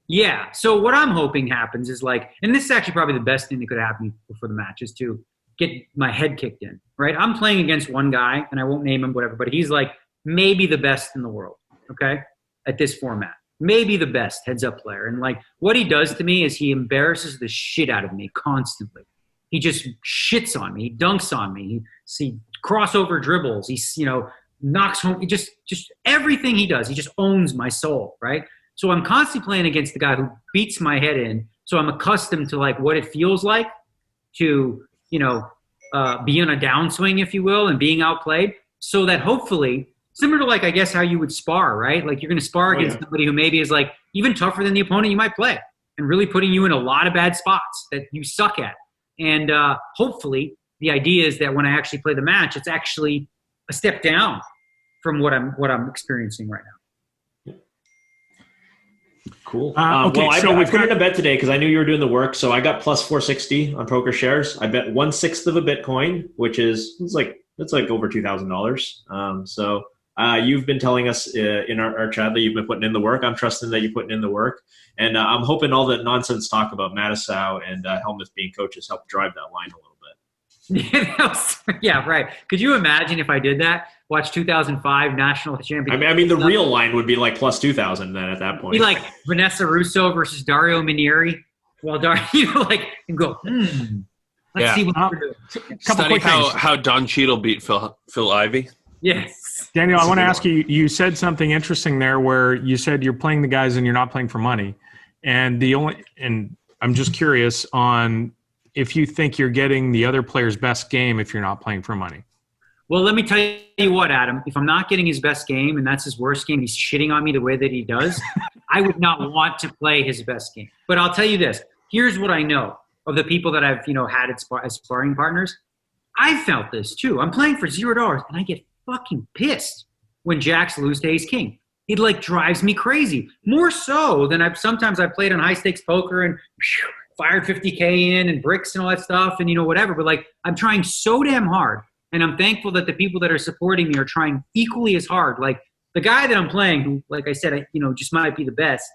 Yeah. So what I'm hoping happens is and this is actually probably the best thing that could happen before the match is to get my head kicked in, right? I'm playing against one guy, and I won't name him, whatever, but he's like maybe the best in the world, okay, at this format. Maybe the best heads-up player. And what he does to me is he embarrasses the shit out of me constantly. He just shits on me. He dunks on me. He crossover dribbles. He knocks home. He just everything he does. He just owns my soul, right? So I'm constantly playing against the guy who beats my head in. So I'm accustomed to what it feels like to be on a downswing, if you will, and being outplayed. So that hopefully, similar to I guess how you would spar, right? You're going to spar against somebody who maybe is even tougher than the opponent you might play, and really putting you in a lot of bad spots that you suck at. And hopefully the idea is that when I actually play the match, it's actually a step down from what I'm experiencing right now. Cool. Okay, well, so I put in a bet today because I knew you were doing the work. So I got plus 460 on poker shares. I bet 1/6 of a Bitcoin, which is it's like over $2,000. So you've been telling us in our chat that you've been putting in the work. I'm trusting that you're putting in the work, and I'm hoping all that nonsense talk about Mattisau and Hellmuth being coaches help drive that line a little bit. Yeah, right. Could you imagine if I did that? Watch 2005 national championship. I mean, the real line would be plus 2,000 then at that point. Be like Vanessa Russo versus Dario Minieri. Well, Dario, and go. Let's see what we're doing. Study how Don Cheadle beat Phil Ivey. Yes. Daniel, I want to ask you, you said something interesting there where you said you're playing the guys and you're not playing for money. And I'm just curious on if you think you're getting the other player's best game if you're not playing for money. Well, let me tell you what, Adam. If I'm not getting his best game and that's his worst game, he's shitting on me the way that he does, I would not want to play his best game. But I'll tell you this. Here's what I know of the people that I've had as sparring partners. I felt this too. I'm playing for $0 and I get fucking pissed when jacks lose to ace king. It drives me crazy. More so than I've played on high stakes poker and fired 50K in and bricks and all that stuff and whatever. But I'm trying so damn hard. And I'm thankful that the people that are supporting me are trying equally as hard. The guy that I'm playing, who, like I said, just might be the best.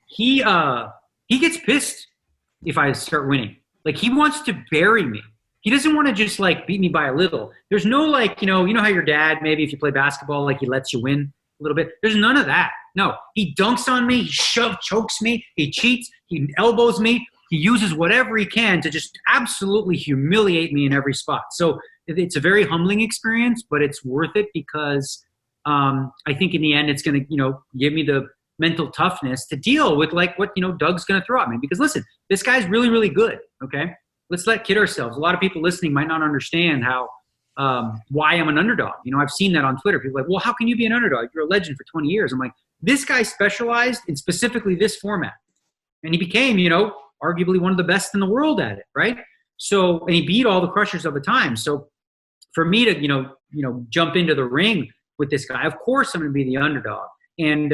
He gets pissed if I start winning. He wants to bury me. He doesn't want to just beat me by a little. There's no you know how your dad, maybe if you play basketball, he lets you win a little bit. There's none of that. No, he dunks on me. He chokes me. He cheats. He elbows me. He uses whatever he can to just absolutely humiliate me in every spot. So it's a very humbling experience, but it's worth it because I think in the end it's going to, give me the mental toughness to deal with what, Doug's going to throw at me. Because listen, this guy's really, really good. Okay. Let's not kid ourselves. A lot of people listening might not understand how, why I'm an underdog. I've seen that on Twitter. People are like, well, how can you be an underdog? You're a legend for 20 years. I'm like, this guy specialized in specifically this format. And he became, arguably one of the best in the world at it, right? So, and he beat all the crushers of the time. So for me to, jump into the ring with this guy, of course I'm going to be the underdog. And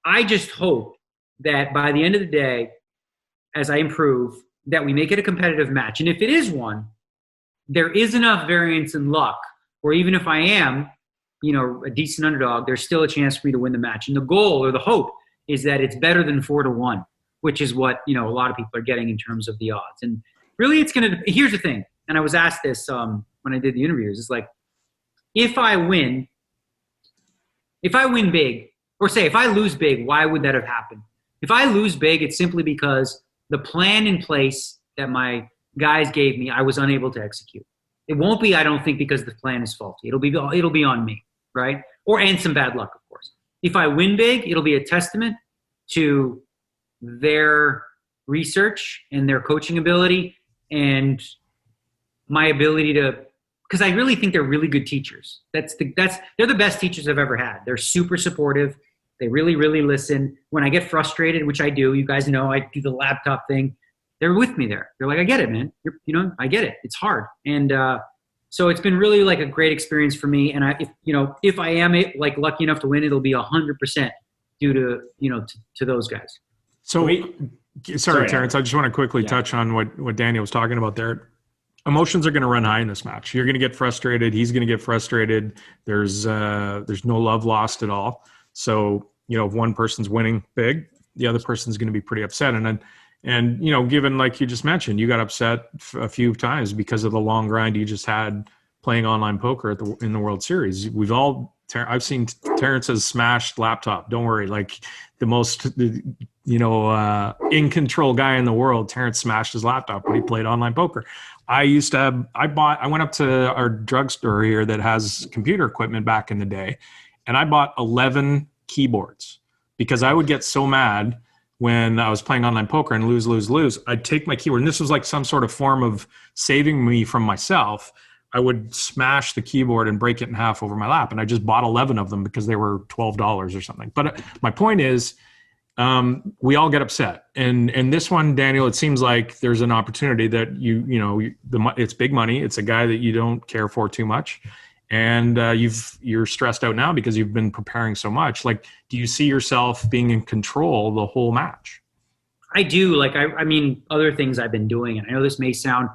I just hope that by the end of the day, as I improve, that we make it a competitive match. And if it is one, there is enough variance in luck, or even if I am, a decent underdog, there's still a chance for me to win the match. And the goal or the hope is that it's better than 4-1. Which is what, a lot of people are getting in terms of the odds. And really here's the thing. And I was asked this when I did the interviews. It's if I win big, or say if I lose big, why would that have happened? If I lose big, it's simply because the plan in place that my guys gave me, I was unable to execute. It won't be, I don't think, because the plan is faulty. It'll be on me, right? And some bad luck, of course. If I win big, it'll be a testament to their research and their coaching ability and my ability to, because I really think they're really good teachers. They're the best teachers I've ever had. They're super supportive. They really, really listen. When I get frustrated, which I do, you guys know I do the laptop thing. They're with me there. They're like, I get it, man. I get it. It's hard. And So it's been really like a great experience for me. And if I am like lucky enough to win, it'll be 100% due to, to those guys. So sorry, Terrence, I just want to quickly touch on what Daniel was talking about there. Emotions are going to run high in this match. You're going to get frustrated. He's going to get frustrated. There's no love lost at all. So, if one person's winning big, the other person's going to be pretty upset. And given, like you just mentioned, you got upset a few times because of the long grind you just had playing online poker in the World Series. I've seen Terrence's smashed laptop. Don't worry. Like the most, in control guy in the world, Terrence smashed his laptop when he played online poker. I went up to our drugstore here that has computer equipment back in the day, and I bought 11 keyboards because I would get so mad when I was playing online poker and lose. I'd take my keyboard, and this was like some sort of form of saving me from myself. I would smash the keyboard and break it in half over my lap. And I just bought 11 of them because they were $12 or something. But my point is, we all get upset. And this one, Daniel, it seems like there's an opportunity that it's big money. It's a guy that you don't care for too much. And you're stressed out now because you've been preparing so much. Like, do you see yourself being in control the whole match? I do. Like, I mean, other things I've been doing, and I know this may sound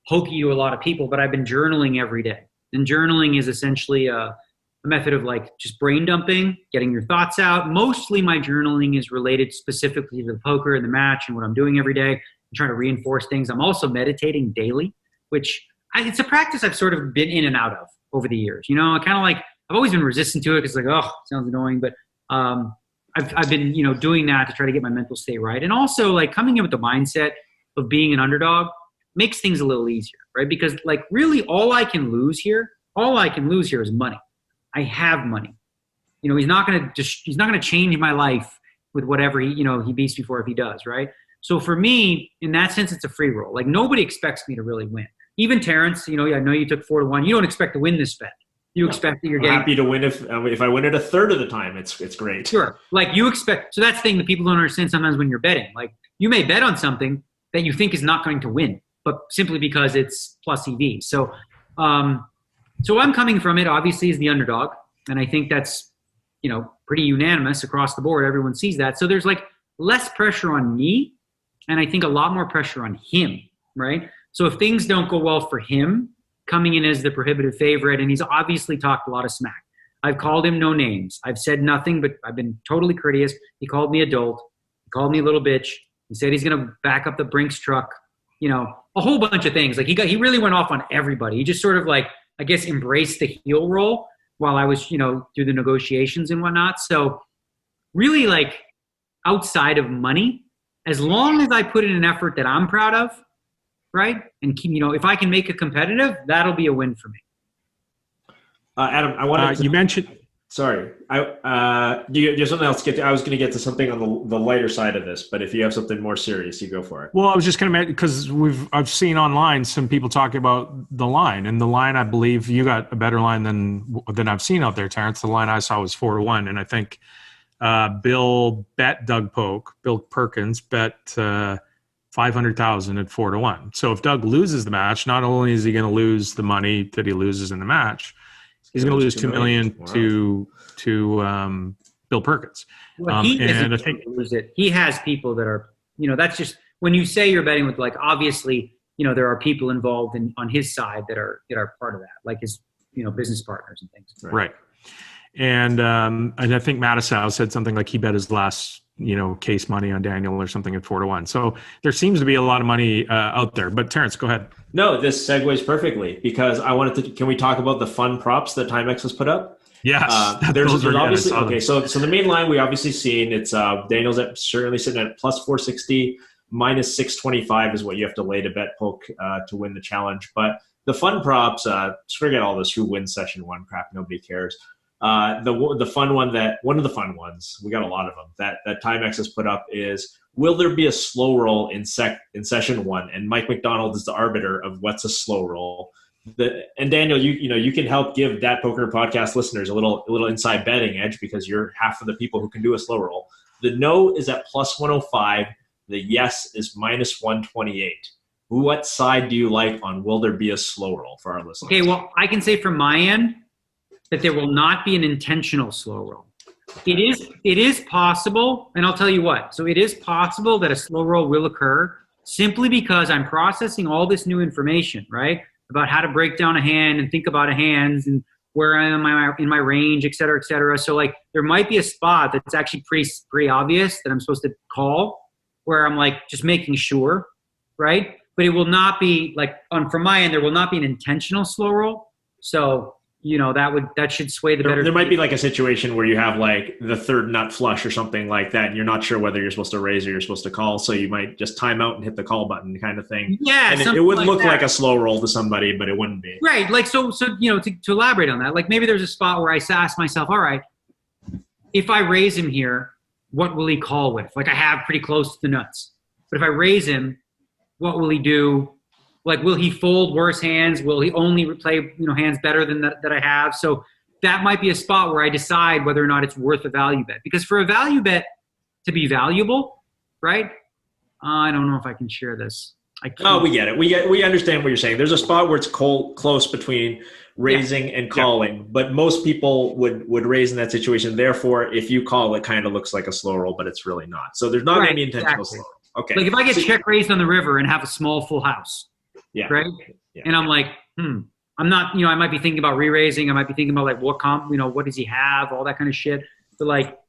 hokey to a lot of people, but I've been journaling every day. And journaling is essentially a method of like just brain dumping, getting your thoughts out. Mostly my journaling is related specifically to the poker and the match and what I'm doing every day. I'm trying to reinforce things. I'm also meditating daily, which it's a practice I've sort of been in and out of over the years. I kind of like, I've always been resistant to it because like, oh, it sounds annoying, but I've been, doing that to try to get my mental state right. And also like coming in with the mindset of being an underdog makes things a little easier, right? Because like really all I can lose here is money. I have money. He's not going to change my life with whatever he beats me for if he does, right? So for me, in that sense, it's a free roll. Like nobody expects me to really win. Even Terrence, I know you took 4-1. You don't expect to win this bet. You expect that you're getting happy to win if I win it a third of the time. It's great. Sure. Like you expect. So that's the thing that people don't understand sometimes when you're betting. Like you may bet on something that you think is not going to win, but simply because it's plus EV. So I'm coming from it obviously as the underdog, and I think that's pretty unanimous across the board. Everyone sees that. So there's like less pressure on me, and I think a lot more pressure on him, right? So if things don't go well for him, coming in as the prohibitive favorite, and he's obviously talked a lot of smack. I've called him no names. I've said nothing, but I've been totally courteous. He called me a dolt. He called me a little bitch. He said he's going to back up the Brinks truck. A whole bunch of things. Like he really went off on everybody. He just sort of like, I guess, embraced the heel role while I was, through the negotiations and whatnot. So really like outside of money, as long as I put in an effort that I'm proud of, right? And keep, if I can make it competitive, that'll be a win for me. Adam, I wanted you mentioned. Sorry, do you have something else to get to? I was going to get to something on the lighter side of this, but if you have something more serious, you go for it. Well, I was just going to mention because I've seen online some people talking about the line, and the line, I believe you got a better line than I've seen out there, Terrence. The line I saw was 4-1, and I think Bill bet Bill Perkins bet 500,000 at 4-1. So if Doug loses the match, not only is he going to lose the money that he loses in the match, he's going to lose $2 million to Bill Perkins. Well, and I think lose it. He has people that are, that's just when you say you're betting with, like, obviously, there are people involved on his side that are part of that, like his, business partners and things. Right. And I think Mattisau said something like he bet his last, case money on Daniel or something at 4-1. So there seems to be a lot of money out there. But Terrence, go ahead. No, this segues perfectly because I wanted to. Can we talk about the fun props that Timex has put up? Yes, there's obviously okay. So the main line we obviously seen it's Daniel's certainly sitting at plus 460, minus 625 is what you have to lay to bet Polk to win the challenge. But the fun props, forget all this who wins session one crap. Nobody cares. The fun one one of the fun ones, we got a lot of them that Timex has put up is, will there be a slow roll in session one? And Mike McDonald is the arbiter of what's a slow roll. And Daniel, you can help give DAT Poker podcast listeners a little inside betting edge because you're half of the people who can do a slow roll. The no is at plus 105. The yes is minus 128. what side do you like on will there be a slow roll for our listeners? Okay, well, I can say from my end that there will not be an intentional slow roll. It is possible, and I'll tell you what. So it is possible that a slow roll will occur simply because I'm processing all this new information, right, about how to break down a hand and think about a hand and where I am in my range, et cetera, et cetera. So, like, there might be a spot that's actually pretty obvious that I'm supposed to call where I'm, like, just making sure, right? But it will not be, like, from my end, there will not be an intentional slow roll. So, you know, that should sway the better. There might be like a situation where you have like the third nut flush or something like that, and you're not sure whether you're supposed to raise or you're supposed to call, so you might just time out and hit the call button kind of thing. Yeah, and it would look like a slow roll to somebody, but it wouldn't be. Right, like so you know, to elaborate on that, like maybe there's a spot where I ask myself, all right, if I raise him here, what will he call with? Like I have pretty close to the nuts, but if I raise him, what will he do? Like, will he fold worse hands? Will he only play, you know, hands better than that I have? So that might be a spot where I decide whether or not it's worth a value bet. Because for a value bet to be valuable, right? I don't know if I can share this. Oh, we get it. We understand what you're saying. There's a spot where it's close between raising and calling, but most people would raise in that situation. Therefore, if you call, it kind of looks like a slow roll, but it's really not. So there's not going to be intentional slow roll. Okay. Like if I get check raised on the river and have a small full house. Yeah. Right. Yeah. And I'm like, I'm not, you know, I might be thinking about re-raising. I might be thinking about like what what does he have? All that kind of shit. But like,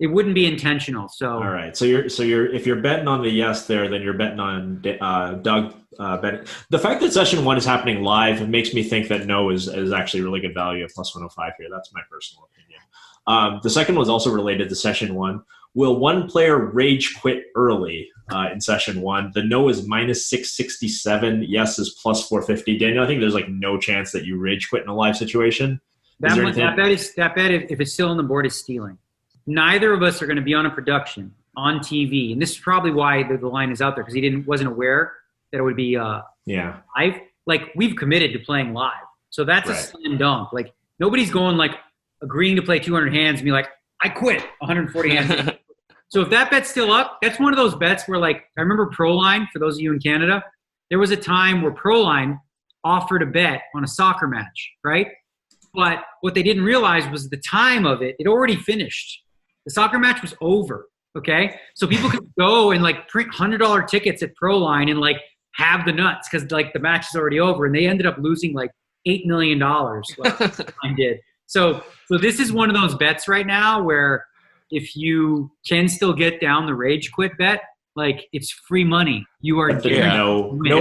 it wouldn't be intentional. So. All right. So if you're betting on the yes there, then you're betting on Doug betting. The fact that session 1 is happening live, it makes me think that no is actually really good value at plus 105 here. That's my personal opinion. The second was also related to session 1. Will one player rage quit early in session 1? The no is minus 667. Yes is plus 450. Daniel, I think there's like no chance that you rage quit in a live situation. That bet, if it's still on the board, is stealing. Neither of us are going to be on a production on TV, and this is probably why the line is out there, because he wasn't aware that it would be live. Like, we've committed to playing live, so that's a slam dunk. Like, nobody's going like agreeing to play 200 hands and be like, I quit 140 hands. So if that bet's still up, that's one of those bets where, like, I remember Proline, for those of you in Canada, there was a time where Proline offered a bet on a soccer match, right? But what they didn't realize was the time of it already finished. The soccer match was over, okay? So people could go and, like, print $100 tickets at Proline and, like, have the nuts because, like, the match is already over. And they ended up losing, like, $8 million. Like, I did. So this is one of those bets right now where if you can still get down the rage quit bet, like, it's free money. You are no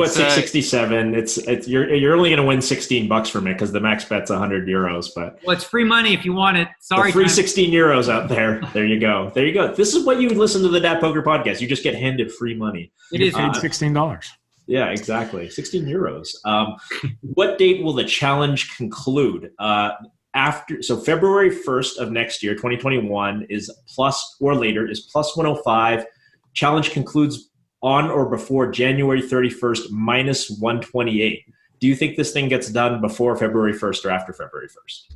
at 667. It's you're only going to win $16 from it because the max bet's €100. But it's free money if you want it. Sorry, free €16 out there. There you go. There you go. This is what you would listen to the DAT Poker podcast. You just get handed free money. It is $16. Yeah, exactly. €16. What date will the challenge conclude? So February 1st of next year, 2021, is plus 105. Challenge concludes on or before January 31st, minus 128. Do you think this thing gets done before February 1st or after February 1st?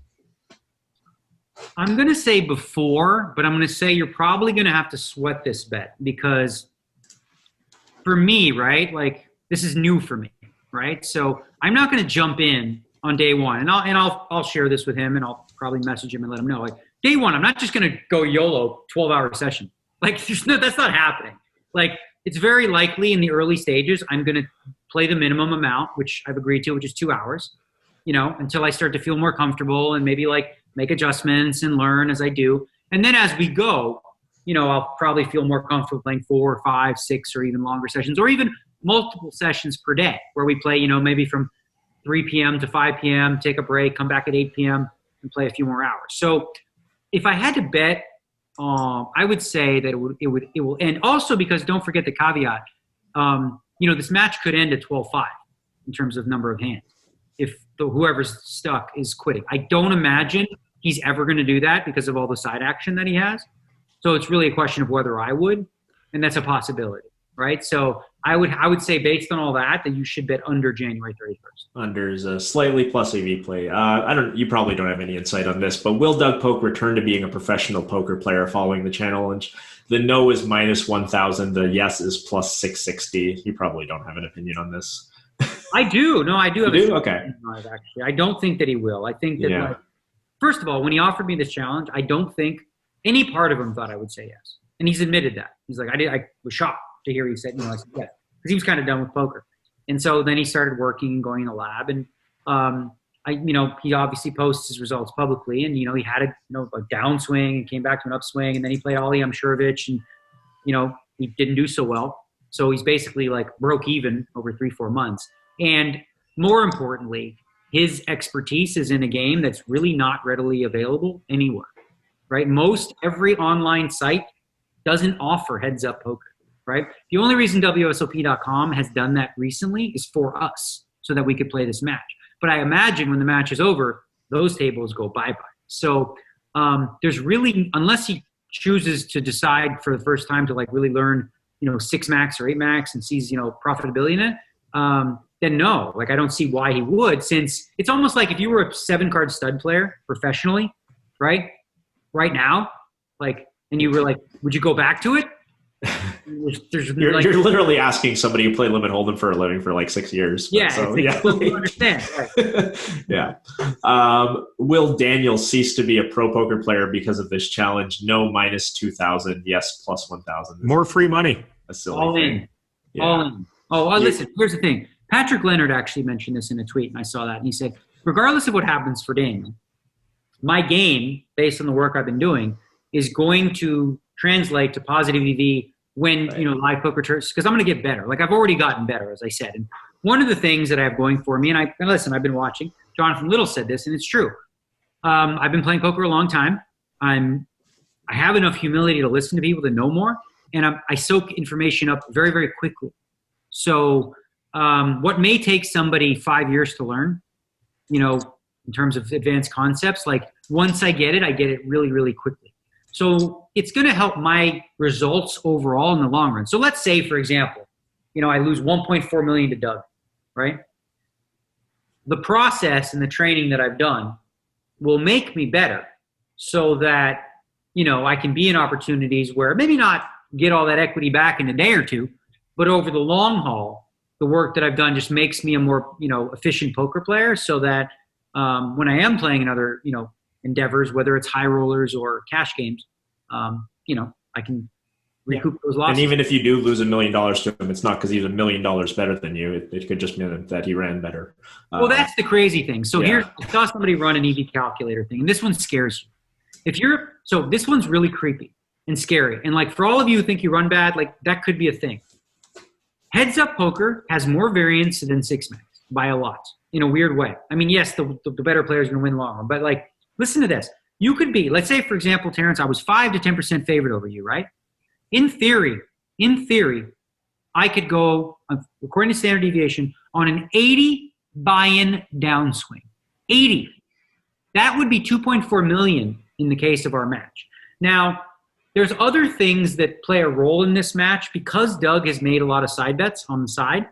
I'm going to say before, but I'm going to say you're probably going to have to sweat this bet because for me, right, like, this is new for me, right? So I'm not going to jump in on day one, and I'll share this with him, and I'll probably message him and let him know. Like, day one, I'm not just going to go YOLO 12-hour session. Like, that's not happening. Like, it's very likely in the early stages I'm going to play the minimum amount, which I've agreed to, which is 2 hours, you know, until I start to feel more comfortable and maybe, like, make adjustments and learn as I do. And then as we go, you know, I'll probably feel more comfortable playing 4 or 5, 6, or even longer sessions, or even multiple sessions per day where we play, you know, maybe from 3 p.m. to 5 p.m., take a break, come back at 8 p.m. and play a few more hours. So if I had to bet, I would say that it will end. Also, because don't forget the caveat, you know, this match could end at 12-5 in terms of number of hands if whoever's stuck is quitting. I don't imagine he's ever going to do that because of all the side action that he has. So it's really a question of whether I would, and that's a possibility, right? So I would say based on all that you should bet under January 31st. Under is a slightly plus AV play. You probably don't have any insight on this, but will Doug Polk return to being a professional poker player following the challenge? The no is minus 1,000. The yes is plus 660. You probably don't have an opinion on this. I do. No, I do. You do? Okay. Actually, I don't think that he will. I think that, first of all, when he offered me this challenge, I don't think any part of him thought I would say yes. And he's admitted that. He's like, I was shocked to hear he said, I said yes. Because he was kind of done with poker. And so then he started working and going in the lab. And, he obviously posts his results publicly. And, he had a downswing and came back to an upswing. And then he played Ali Amshurovich and, he didn't do so well. So he's basically broke even over 3-4 months. And more importantly, his expertise is in a game that's really not readily available anywhere, right? Every online site doesn't offer heads-up poker. Right? The only reason WSOP.com has done that recently is for us so that we could play this match. But I imagine when the match is over, those tables go bye-bye. So there's really, unless he chooses to decide for the first time to really learn, 6 max or 8 max and sees, profitability in it, then no, I don't see why he would, since it's almost like if you were a 7-card stud player professionally, right now, and you were would you go back to it? You're literally asking somebody who played Limit Hold'em for a living for 6 years. Yeah, so, you understand. Right. Yeah. Will Daniel cease to be a pro poker player because of this challenge? No, minus 2,000. Yes, plus 1,000. More free money. A silly All thing. in. Yeah. All in. Oh, listen, here's the thing. Patrick Leonard actually mentioned this in a tweet, and I saw that. And he said, regardless of what happens for Daniel, my game, based on the work I've been doing, is going to translate to positive EV when, live poker turns, because I'm going to get better. I've already gotten better, as I said. And one of the things that I have going for me, and I've been watching, Jonathan Little said this, and it's true. I've been playing poker a long time. I have enough humility to listen to people to know more, and I soak information up very, very quickly. So what may take somebody 5 years to learn, in terms of advanced concepts, once I get it really, really quickly. So it's going to help my results overall in the long run. So let's say, for example, I lose $1.4 million to Doug, right? The process and the training that I've done will make me better so that, I can be in opportunities where maybe not get all that equity back in a day or two, but over the long haul, the work that I've done just makes me a more, efficient poker player so that when I am playing in other, endeavors, whether it's high rollers or cash games, I can recoup those losses. And even if you do lose $1 million to him, it's not because he's $1 million better than you. It could just mean that he ran better. Well, that's the crazy thing. So I saw somebody run an EV calculator thing, and this one scares you. So this one's really creepy and scary. And for all of you who think you run bad, that could be a thing. Heads up poker has more variance than 6 max by a lot in a weird way. I mean, yes, the better players are going to win longer, but listen to this. You could be, let's say, for example, Terrence, I was 5 to 10% favored over you, right? In theory, I could go, according to standard deviation, on an 80 buy-in downswing. 80. That would be 2.4 million in the case of our match. Now, there's other things that play a role in this match. Because Doug has made a lot of side bets on the side,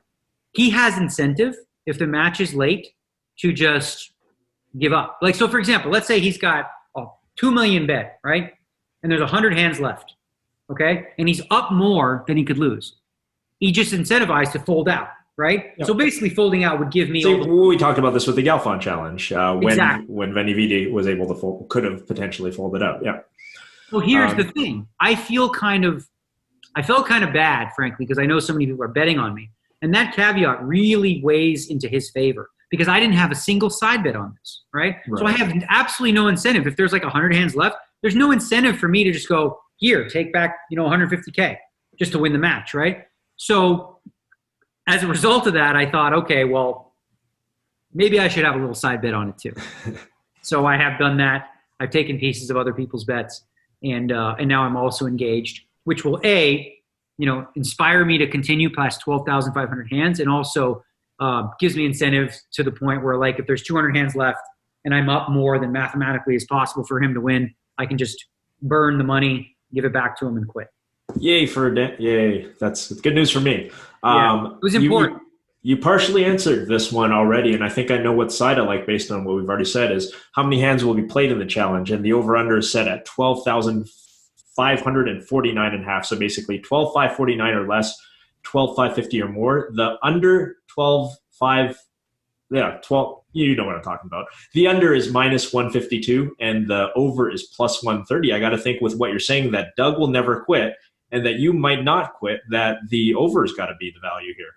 he has incentive, if the match is late, to just give up. So for example, let's say he's got a 2 million bet, right? And there's 100 hands left, okay? And he's up more than he could lose. He just incentivized to fold out, right? Yep. So basically folding out would give me... we talked about this with the Galfond challenge exactly. when Venividi was able to could have potentially folded out, yeah. Well, here's the thing. I felt kind of bad, frankly, because I know so many people are betting on me. And that caveat really weighs into his favor because I didn't have a single side bet on this, right? So I have absolutely no incentive. If there's 100 hands left, there's no incentive for me to just go, here, take back, $150K just to win the match, right? So as a result of that, I thought, okay, well, maybe I should have a little side bet on it too. So I have done that. I've taken pieces of other people's bets. And now I'm also engaged, which will inspire me to continue past 12,500 hands, and also gives me incentive to the point where, if there's 200 hands left and I'm up more than mathematically is possible for him to win, I can just burn the money, give it back to him, and quit. Yay for yay! That's good news for me. It was important. You partially answered this one already, and I think I know what side I like based on what we've already said. Is how many hands will be played in the challenge, and the over/under is set at 12,549.5. So basically, 12,549 or less, 12,550 or more. The under 12,5. Yeah, 12. You know what I'm talking about. The under is minus 152, and the over is plus 130. I got to think with what you're saying that Doug will never quit, and that you might not quit, that the over's got to be the value here.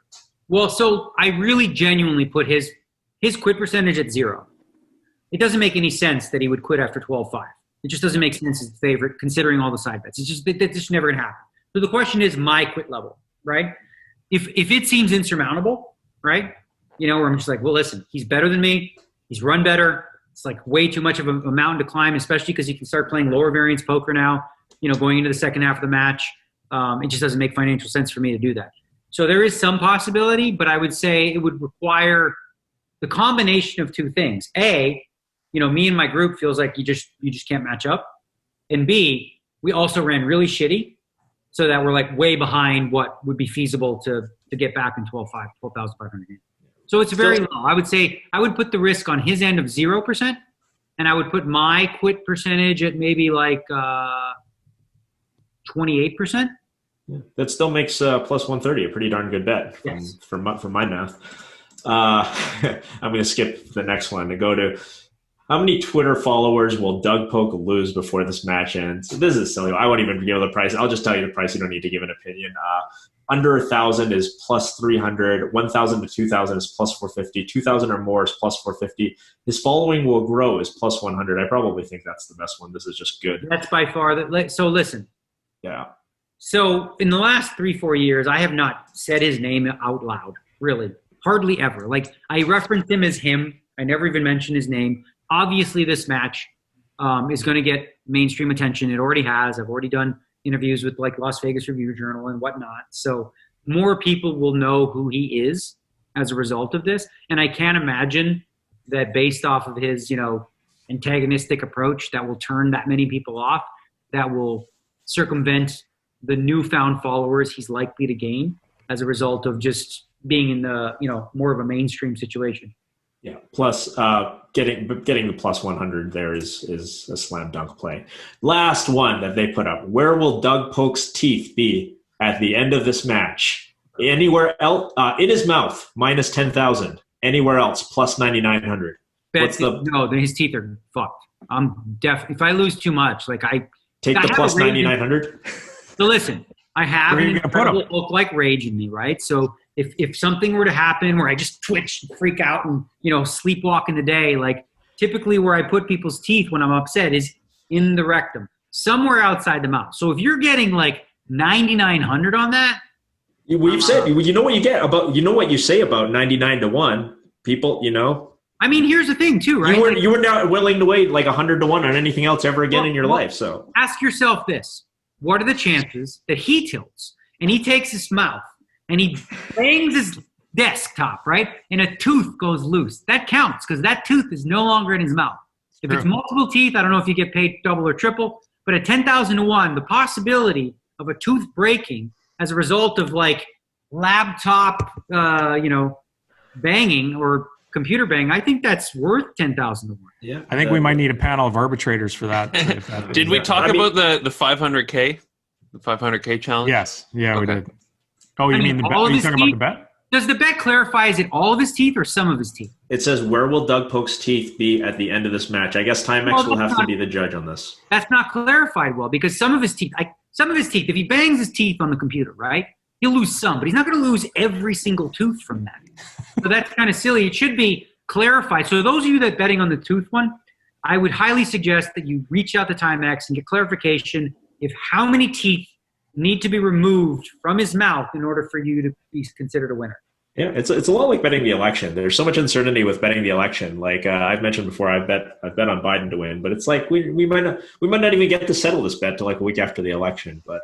Well, so I really genuinely put his quit percentage at 0. It doesn't make any sense that he would quit after 12-5. It just doesn't make sense as a favorite, considering all the side bets. It's just never going to happen. So the question is my quit level, right? If it seems insurmountable, right? Where I'm just like, well, listen, he's better than me. He's run better. It's like way too much of a mountain to climb, especially because he can start playing lower variance poker now, going into the second half of the match. It just doesn't make financial sense for me to do that. So there is some possibility, but I would say it would require the combination of two things. A, me and my group feels like you just can't match up. And B, we also ran really shitty so that we're like way behind what would be feasible to get back in 12,500 games. So it's very low. I would say I would put the risk on his end of 0%, and I would put my quit percentage at maybe like 28%. Yeah, that still makes plus 130 a pretty darn good bet from my math. I'm going to skip the next one to go to how many Twitter followers will Doug Polk lose before this match ends? This is silly. I won't even give the price. I'll just tell you the price. You don't need to give an opinion. Under 1,000 is plus 300. 1,000 to 2,000 is plus 450. 2,000 or more is plus 450. His following will grow is plus 100. I probably think that's the best one. This is just good. That's by far so listen. Yeah. So in the last 3-4 years, I have not said his name out loud, really. Hardly ever. Like, I referenced him as him. I never even mentioned his name. Obviously, this match is going to get mainstream attention. It already has. I've already done interviews with, like, Las Vegas Review-Journal and whatnot. So more people will know who he is as a result of this. And I can't imagine that based off of his, antagonistic approach that will turn that many people off, that will circumvent the newfound followers he's likely to gain as a result of just being in the, more of a mainstream situation. Yeah. Plus, getting the plus 100 there is a slam dunk play. Last one that they put up. Where will Doug Polk's teeth be at the end of this match? Anywhere else? In his mouth, minus 10,000. Anywhere else, plus 9,900. No, his teeth are fucked. I'm if I lose too much, like I take the plus 9,900. So listen, I have an incredible Polk-like rage in me, right? So if something were to happen where I just twitch and freak out and, sleepwalk in the day, like typically where I put people's teeth when I'm upset is in the rectum, somewhere outside the mouth. So if you're getting like 9,900 on that. We've said, you know what you get about, what you say about 99 to 1 people, I mean, here's the thing too, right? You were not willing to wait like 100 to 1 on anything else ever again in your life. So ask yourself this. What are the chances that he tilts and he takes his mouth and he bangs his desktop, right? And a tooth goes loose. That counts because that tooth is no longer in his mouth. If it's multiple teeth, I don't know if you get paid double or triple, but at 10,000 to 1, the possibility of a tooth breaking as a result of like laptop, banging or computer bang, I think that's worth 10,000 to 1. Yeah, I think we might need a panel of arbitrators for that. Did we talk about the 500K, the 500K challenge? Yes, yeah, we did. Oh, you mean the bet? Are you talking about the bet? Does the bet clarify? Is it all of his teeth or some of his teeth? It says where will Doug Polk's teeth be at the end of this match? I guess Timex will have to be the judge on this. That's not clarified well because some of his teeth, if he bangs his teeth on the computer, right? He'll lose some, but he's not going to lose every single tooth from that. So that's kind of silly. It should be clarified. So those of you that betting on the tooth one, I would highly suggest that you reach out to Timex and get clarification if how many teeth need to be removed from his mouth in order for you to be considered a winner. Yeah, it's a lot like betting the election. There's so much uncertainty with betting the election. Like I've mentioned before, I've bet on Biden to win, but it's like we might not even get to settle this bet till like a week after the election. But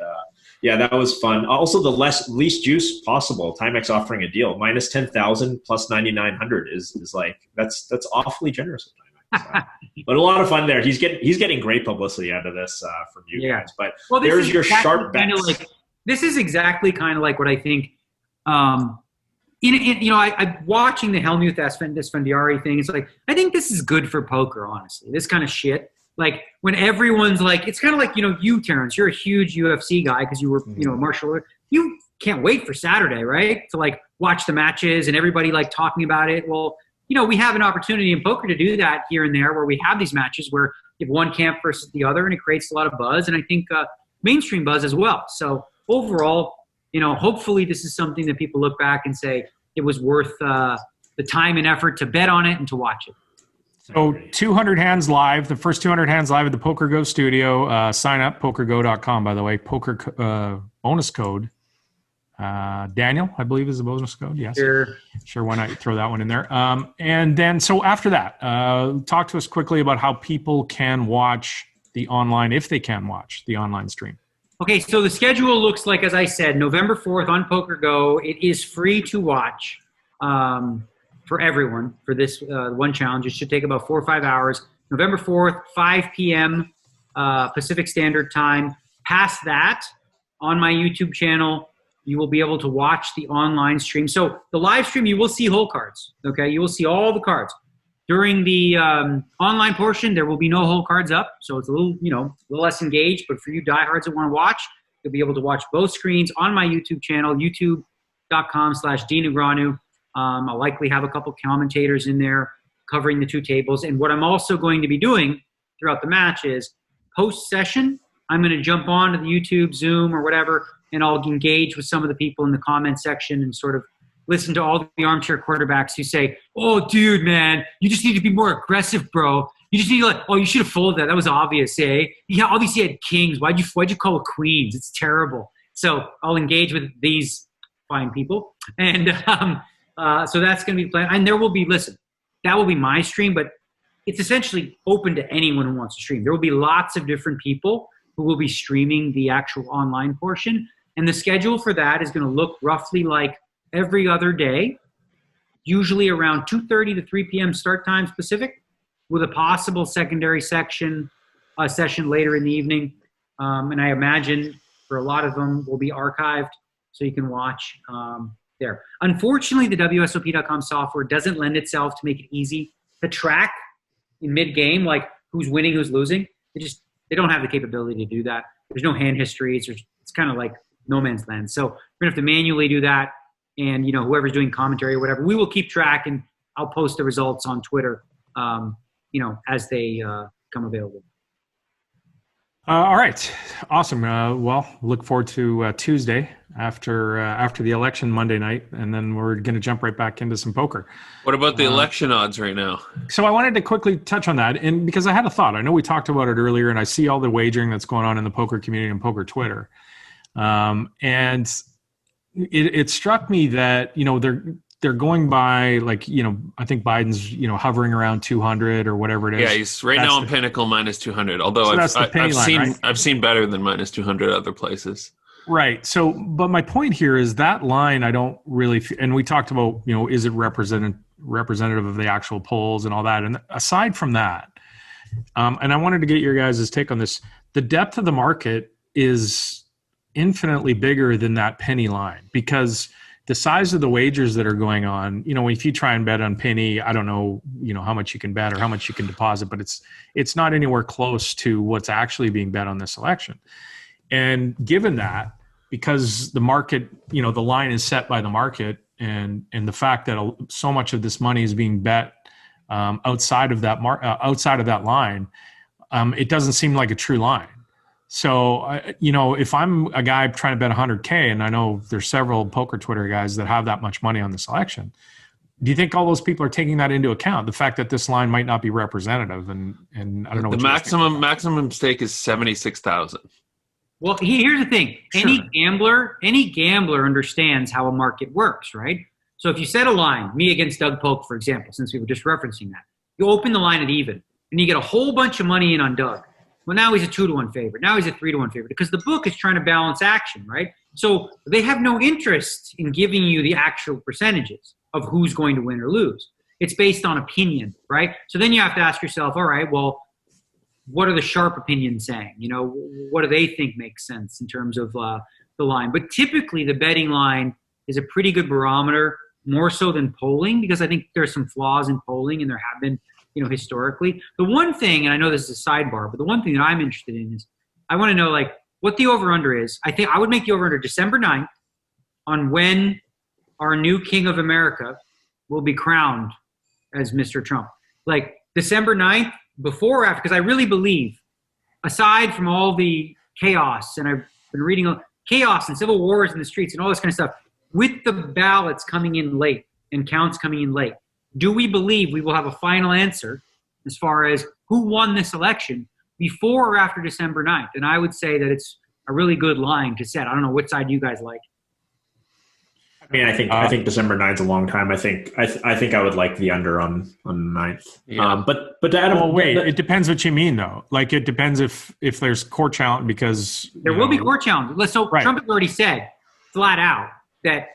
yeah, that was fun. Also, the least juice possible. Timex offering a deal minus 10,000 plus 9,900 is like that's awfully generous with Timex. But a lot of fun there. He's getting great publicity out of this from you guys. But there's your sharp bets. this is exactly kind of like what I think. I'm watching the Hellmuth Esfandiari thing. It's like, I think this is good for poker, honestly. This kind of shit. Like when everyone's like, it's kind of like, you, Terrence, you're a huge UFC guy because you were, a martial artist. You can't wait for Saturday, right? To like watch the matches and everybody like talking about it. Well, we have an opportunity in poker to do that here and there where we have these matches where you have one camp versus the other and it creates a lot of buzz. And I think mainstream buzz as well. So overall, hopefully this is something that people look back and say it was worth the time and effort to bet on it and to watch it. So 200 hands live, the first 200 hands live at the Poker Go studio. Sign up, pokergo.com, by the way. Poker bonus code. Daniel, I believe, is the bonus code. Yes. Sure. Why not throw that one in there? And then, so after that, talk to us quickly about how people can watch the online, if they can watch the online stream. Okay, so the schedule looks like, as I said, November 4th on Poker Go. It is free to watch for everyone for this one challenge. It should take about 4 or 5 hours. November 4th, 5 p.m. Pacific Standard Time. Past that, on my YouTube channel, you will be able to watch the online stream. So the live stream, you will see whole cards, okay? You will see all the cards. During the online portion, there will be no whole cards up, so it's a little, a little less engaged. But for you diehards that want to watch, you'll be able to watch both screens on my YouTube channel, youtube.com/DNegranu. I'll likely have a couple commentators in there covering the two tables. And what I'm also going to be doing throughout the match is post-session, I'm going to jump on to the YouTube, Zoom, or whatever, and I'll engage with some of the people in the comment section and sort of listen to all the armchair quarterbacks who say, oh, dude, man, you just need to be more aggressive, bro. You just need to you should have folded that. That was obvious, eh? Yeah, obviously you had kings. Why'd you call it queens? It's terrible. So I'll engage with these fine people. And so that's going to be planned. And there will be, that will be my stream, but it's essentially open to anyone who wants to stream. There will be lots of different people who will be streaming the actual online portion. And the schedule for that is going to look roughly like every other day, usually around 2:30 to 3 p.m. start time Pacific, with a possible secondary session later in the evening. And I imagine for a lot of them will be archived so you can watch there. Unfortunately, the WSOP.com software doesn't lend itself to make it easy to track in mid-game, like who's winning, who's losing. They don't have the capability to do that. There's no hand history. It's kind of like no man's land. So we're going to have to manually do that. And, whoever's doing commentary or whatever, we will keep track, and I'll post the results on Twitter, as they come available. All right. Awesome. Well, look forward to Tuesday after the election Monday night, and then we're going to jump right back into some poker. What about the election odds right now? So I wanted to quickly touch on that, and because I had a thought. I know we talked about it earlier, and I see all the wagering that's going on in the poker community and poker Twitter. And it struck me that, they're going by I think Biden's, hovering around 200 or whatever it is. Yeah, he's now on Pinnacle -200. Although I've seen better than -200 other places. Right. So, but my point here is that line, I don't really, and we talked about, is it representative of the actual polls and all that. And aside from that, and I wanted to get your guys' take on this, the depth of the market is infinitely bigger than that penny line, because the size of the wagers that are going on, if you try and bet on penny, I don't know, how much you can bet or how much you can deposit, but it's not anywhere close to what's actually being bet on this election. And given that, because the market, the line is set by the market, and the fact that so much of this money is being bet outside of that line, it doesn't seem like a true line. So, if I'm a guy trying to bet 100K, and I know there's several poker Twitter guys that have that much money on this election, do you think all those people are taking that into account? The fact that this line might not be representative, and I don't know. The maximum stake is 76,000. Well, here's the thing. Sure. Any gambler understands how a market works, right? So if you set a line, me against Doug Polk, for example, since we were just referencing that, you open the line at even, and you get a whole bunch of money in on Doug. Well, now he's a 2-1 favorite. Now he's a 3-1 favorite, because the book is trying to balance action, right? So they have no interest in giving you the actual percentages of who's going to win or lose. It's based on opinion, right? So then you have to ask yourself, all right, well, what are the sharp opinions saying? What do they think makes sense in terms of the line. But typically the betting line is a pretty good barometer, more so than polling, because I think there's some flaws in polling, and there have been, historically. The one thing, and I know this is a sidebar, but the one thing that I'm interested in is I want to know, like, what the over-under is. I think I would make the over-under December 9th on when our new king of America will be crowned as Mr. Trump. Like, December 9th, before or after, because I really believe, aside from all the chaos, and I've been reading chaos and civil wars in the streets and all this kind of stuff, with the ballots coming in late and counts coming in late, do we believe we will have a final answer as far as who won this election before or after December 9th? And I would say that it's a really good line to set. I don't know which side you guys like. I mean, I think December 9th's a long time. I think I would like the under on the 9th. Yeah. But to Adam, well, wait, it depends what you mean though. Like, it depends if there's court challenge, because there will be court challenge. So right. Trump has already said flat out that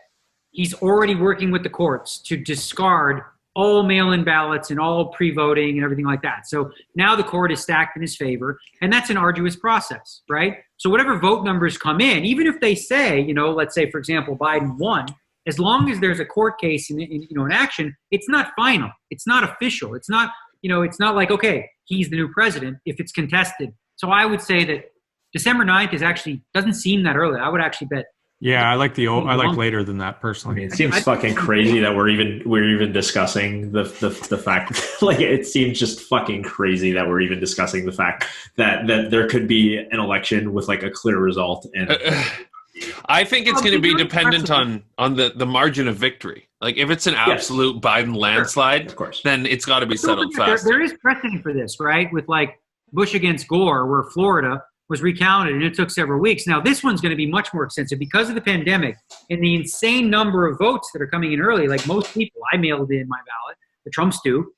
he's already working with the courts to discard all mail-in ballots and all pre-voting and everything like that. So now the court is stacked in his favor, and that's an arduous process, right? So whatever vote numbers come in, even if they say, let's say, for example, Biden won, as long as there's a court case in action, it's not final. It's not official. It's not, it's not like, okay, he's the new president if it's contested. So I would say that December 9th doesn't seem that early. I would actually bet. Yeah, I like later than that personally. I mean, it seems fucking crazy that we're even discussing the fact, like, it seems just fucking crazy that we're even discussing the fact that there could be an election with like a clear result. And I think it's going to be dependent on the margin of victory. Like, if it's an absolute Biden landslide, of course, then it's got to be settled fast. There is precedent for this, right? With like Bush against Gore, where Florida was recounted, and it took several weeks. Now, this one's going to be much more extensive because of the pandemic and the insane number of votes that are coming in early. Like most people, I mailed in my ballot. The Trumps do,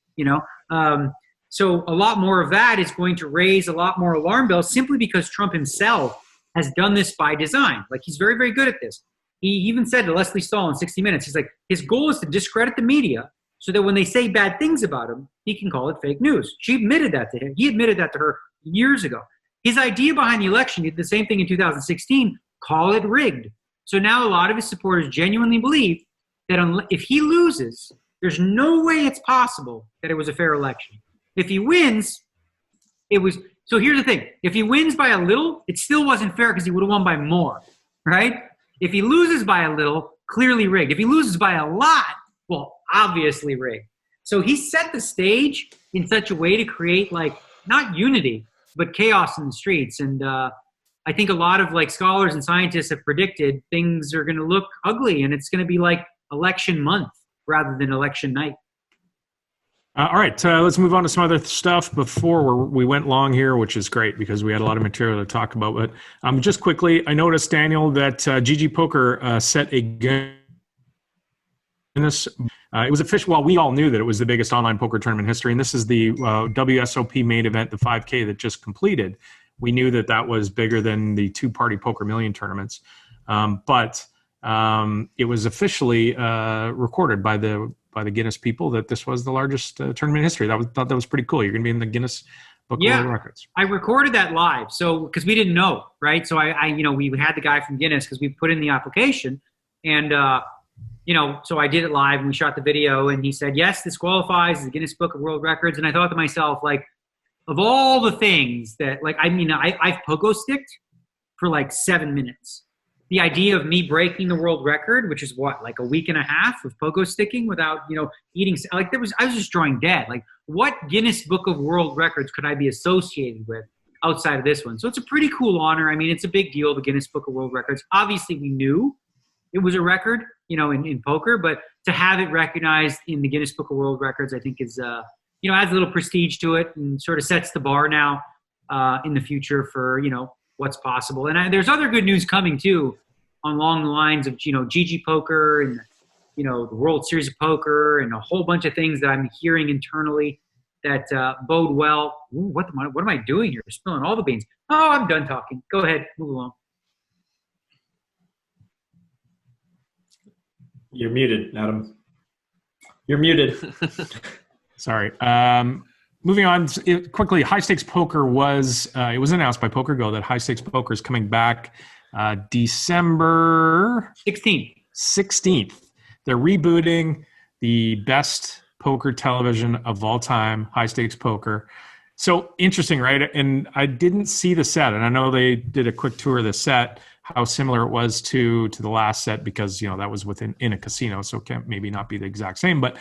So a lot more of that is going to raise a lot more alarm bells simply because Trump himself has done this by design. Like, he's very, very good at this. He even said to Leslie Stahl in 60 Minutes, he's like, his goal is to discredit the media so that when they say bad things about him, he can call it fake news. She admitted that to him. He admitted that to her years ago. His idea behind the election, he did the same thing in 2016, call it rigged. So now a lot of his supporters genuinely believe that if he loses, there's no way it's possible that it was a fair election. If he wins, it was. So here's the thing. If he wins by a little, it still wasn't fair because he would have won by more, right? If he loses by a little, clearly rigged. If he loses by a lot, well, obviously rigged. So he set the stage in such a way to create, like, not unity, but chaos in the streets. And I think a lot of like scholars and scientists have predicted things are going to look ugly, and it's going to be like election month rather than election night. All right, let's move on to some other stuff before we went long here, which is great because we had a lot of material to talk about. But just quickly, I noticed, Daniel, that GG Poker set a Guinness. It was official. Well, we all knew that it was the biggest online poker tournament in history, and this is the WSOP main event, the 5K that just completed. We knew that was bigger than the two-party Poker Million tournaments, but it was officially recorded by the Guinness people that this was the largest tournament in history. Thought that was pretty cool. You're going to be in the Guinness Book of World Records. I recorded that live, so because we didn't know, right? So I we had the guy from Guinness because we put in the application, and so I did it live and we shot the video, and he said, yes, this qualifies as the Guinness Book of World Records. And I thought to myself, like, of all the things that, like, I've pogo sticked for like 7 minutes. The idea of me breaking the world record, which is what, like a week and a half of pogo sticking without, eating, like I was just drawing dead. Like, what Guinness Book of World Records could I be associated with outside of this one? So it's a pretty cool honor. I mean, it's a big deal, the Guinness Book of World Records. Obviously, we knew it was a record, in poker, but to have it recognized in the Guinness Book of World Records, I think is, adds a little prestige to it and sort of sets the bar now in the future for, what's possible. And there's other good news coming too, along the lines of, GG Poker and, the World Series of Poker and a whole bunch of things that I'm hearing internally that bode well. Ooh, what am I doing here? Spilling all the beans. Oh, I'm done talking. Go ahead, move along. You're muted, Adam. You're muted. Sorry. Moving on quickly, high stakes poker was it was announced by PokerGo that high stakes poker is coming back December 16th. They're rebooting the best poker television of all time, High Stakes Poker. So interesting, right? And I didn't see the set, and I know they did a quick tour of the set, how similar it was to the last set, because that was in a casino, so it can't maybe not be the exact same. But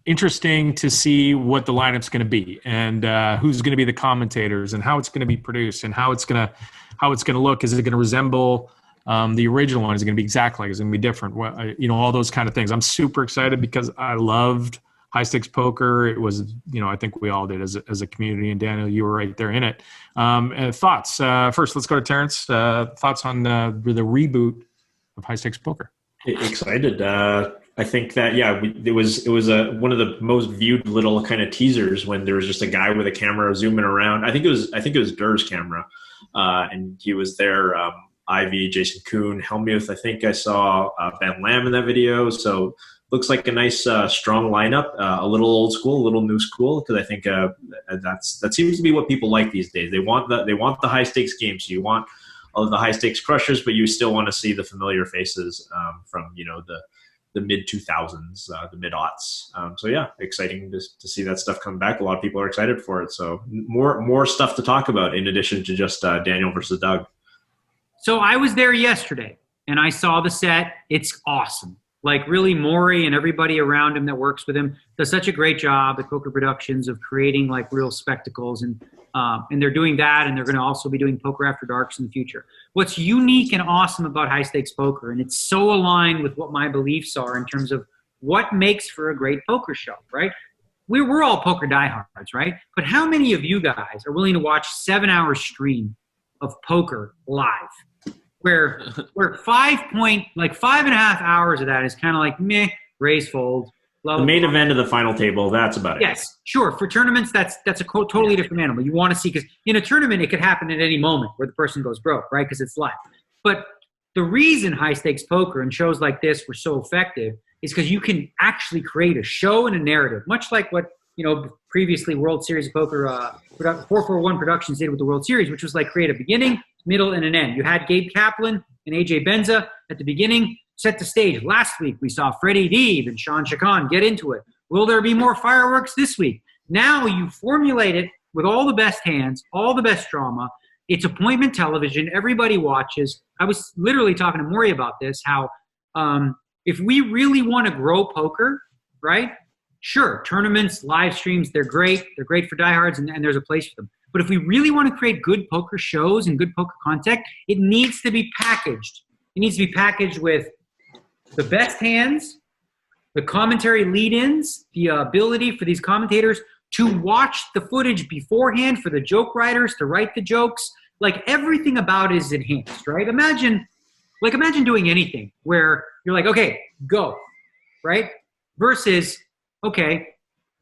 interesting to see what the lineup's going to be, and who's going to be the commentators, and how it's going to be produced, and how it's going to look. Is it going to resemble the original one? Is it going to be exact like? Is it going to be different? All those kind of things. I'm super excited because I loved High Stakes Poker. It was, I think we all did as a community. And Daniel, you were right there in it. And thoughts? First, let's go to Terrence. Thoughts on the reboot of High Stakes Poker? Excited. I think that it was one of the most viewed little kind of teasers when there was just a guy with a camera zooming around. I think it was Durr's camera, and he was there. Ivy, Jason Kuhn, Hellmuth. I think I saw Ben Lamb in that video. So looks like a nice strong lineup. A little old school, a little new school, because I think that seems to be what people like these days. They want the high stakes games. So you want all of the high stakes crushers, but you still want to see the familiar faces from the mid 2000s, the mid aughts. So yeah, exciting to see that stuff come back. A lot of people are excited for it. So more stuff to talk about in addition to just Daniel versus Doug. So I was there yesterday and I saw the set. It's awesome. Like really Maury and everybody around him that works with him does such a great job at Poker Productions of creating like real spectacles. And they're doing that, and they're going to also be doing Poker After Darks in the future. What's unique and awesome about High Stakes Poker, and it's so aligned with what my beliefs are in terms of what makes for a great poker show, right? We're all poker diehards, right? But how many of you guys are willing to watch 7-hour stream of poker live? Where 5.5 hours of that is kind of like meh, raise, fold. The main event of the final table, that's about it. Yes, sure. For tournaments, that's a totally different animal. You want to see, because in a tournament, it could happen at any moment where the person goes broke, right? Because it's live. But the reason high stakes poker and shows like this were so effective is because you can actually create a show and a narrative, much like what previously World Series of Poker 441 Productions did with the World Series, which was like create a beginning, middle, and an end. You had Gabe Kaplan and AJ Benza at the beginning, set the stage. Last week, we saw Freddie Deeb and Sean Chacon get into it. Will there be more fireworks this week? Now you formulate it with all the best hands, all the best drama. It's appointment television. Everybody watches. I was literally talking to Maury about this, how if we really want to grow poker, right? Sure, tournaments, live streams, they're great. They're great for diehards, and there's a place for them. But if we really want to create good poker shows and good poker content, it needs to be packaged. It needs to be packaged with the best hands, the commentary lead-ins, the ability for these commentators to watch the footage beforehand, for the joke writers to write the jokes. Like everything about it is enhanced, right? Imagine doing anything where you're like, okay, go, right? Versus, okay,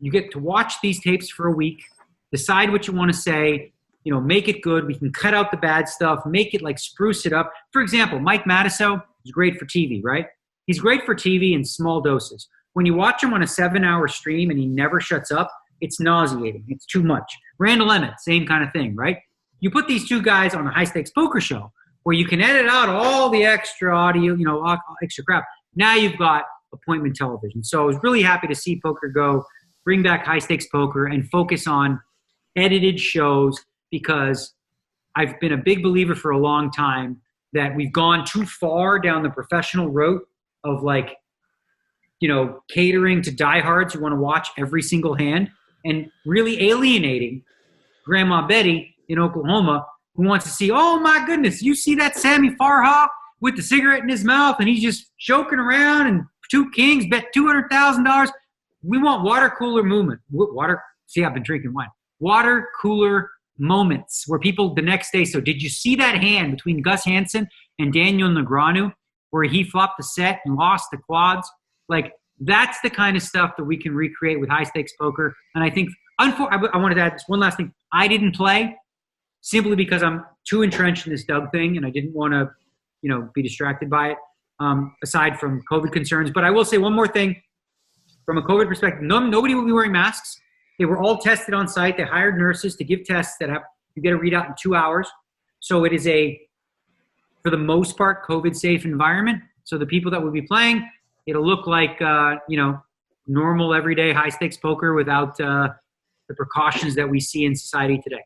you get to watch these tapes for a week, decide what you want to say, make it good. We can cut out the bad stuff, make it like spruce it up. For example, Mike Matisow is great for TV, right? He's great for TV in small doses. When you watch him on a 7-hour stream and he never shuts up, it's nauseating. It's too much. Randall Emmett, same kind of thing, right? You put these two guys on a high-stakes poker show where you can edit out all the extra audio, extra crap. Now you've got appointment television. So I was really happy to see Poker Go bring back high-stakes poker and focus on edited shows, because I've been a big believer for a long time that we've gone too far down the professional route of catering to diehards who want to watch every single hand and really alienating Grandma Betty in Oklahoma who wants to see, oh my goodness, you see that Sammy Farha with the cigarette in his mouth and he's just joking around and 2 kings bet $200,000. We want water cooler movement. See, I've been drinking wine. Water cooler moments where people the next day. So did you see that hand between Gus Hansen and Daniel Negreanu where he flopped the set and lost the quads? Like, that's the kind of stuff that we can recreate with high-stakes poker. And I think, I wanted to add this one last thing. I didn't play simply because I'm too entrenched in this Doug thing, and I didn't want to, be distracted by it, aside from COVID concerns. But I will say one more thing. From a COVID perspective, nobody will be wearing masks. They were all tested on site. They hired nurses to give tests that you get a readout in 2 hours. So it is a for the most part, COVID-safe environment. So the people that will be playing, it'll look like, normal, everyday, high-stakes poker without the precautions that we see in society today.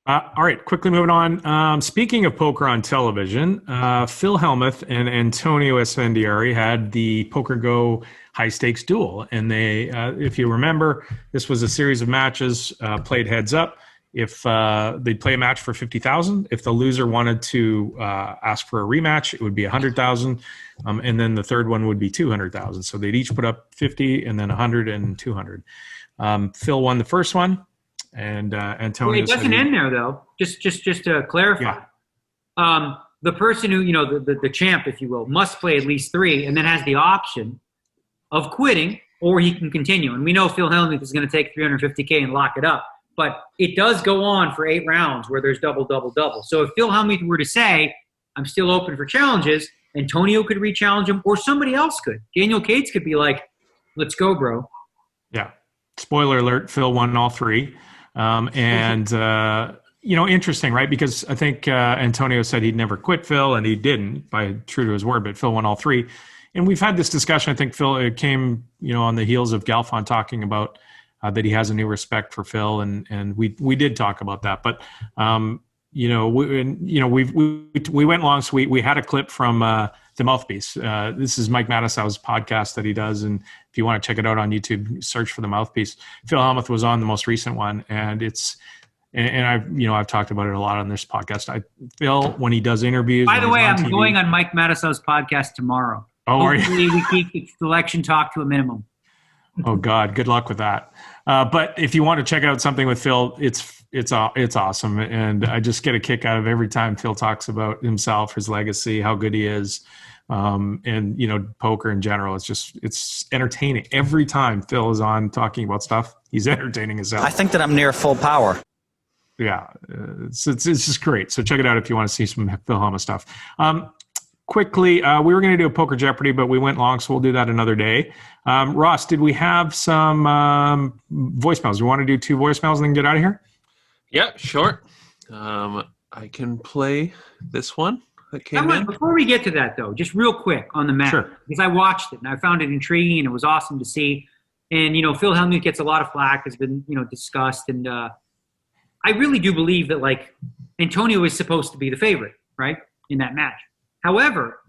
All right, quickly moving on. Speaking of poker on television, Phil Hellmuth and Antonio Esfandiari had the Poker Go high-stakes duel. And they, if you remember, this was a series of matches played heads up. If they'd play a match for $50,000, if the loser wanted to ask for a rematch, it would be $100,000, and then the third one would be $200,000. So they'd each put up 50, and then 100 and 200. Phil won the first one, and Antonio. Well, it doesn't end there though. Just to clarify, the person who the champ, if you will, must play at least 3, and then has the option of quitting, or he can continue. And we know Phil Hellmuth is going to take $350K and lock it up. But it does go on for 8 rounds where there's double, double, double. So if Phil Hellmuth were to say, I'm still open for challenges, Antonio could re-challenge him, or somebody else could. Daniel Cates could be like, let's go, bro. Yeah. Spoiler alert, Phil won all 3. Interesting, right? Because I think Antonio said he'd never quit Phil, and he didn't, by true to his word, but Phil won all 3. And we've had this discussion. I think Phil, it came, on the heels of Galfon talking about that he has a new respect for Phil, and we did talk about that. But we went long, so we had a clip from the Mouthpiece. This is Mike Mattisau's podcast that he does, and if you want to check it out on YouTube, search for the Mouthpiece. Phil Hellmuth was on the most recent one, and I've talked about it a lot on this podcast. Phil, when he does interviews. By the way, I'm going on Mike Mattisau's podcast tomorrow. Oh, hopefully we keep the selection talk to a minimum. Oh God, good luck with that. But if you want to check out something with Phil, it's awesome, and I just get a kick out of every time Phil talks about himself, his legacy, how good he is, and poker in general. It's entertaining every time Phil is on talking about stuff. He's entertaining himself. I think that I'm near full power. Yeah, it's just great. So check it out if you want to see some Phil Hellmuth stuff. Quickly, we were going to do a Poker Jeopardy, but we went long, so we'll do that another day. Ross, did we have some voicemails? Do you want to do 2 voicemails and then get out of here? Yeah, sure. I can play this one that came in. Before we get to that, though, just real quick on the match, because I watched it and I found it intriguing and it was awesome to see. And, Phil Hellmuth gets a lot of flack, has been, discussed. And I really do believe that, Antonio is supposed to be the favorite, right, in that match. However,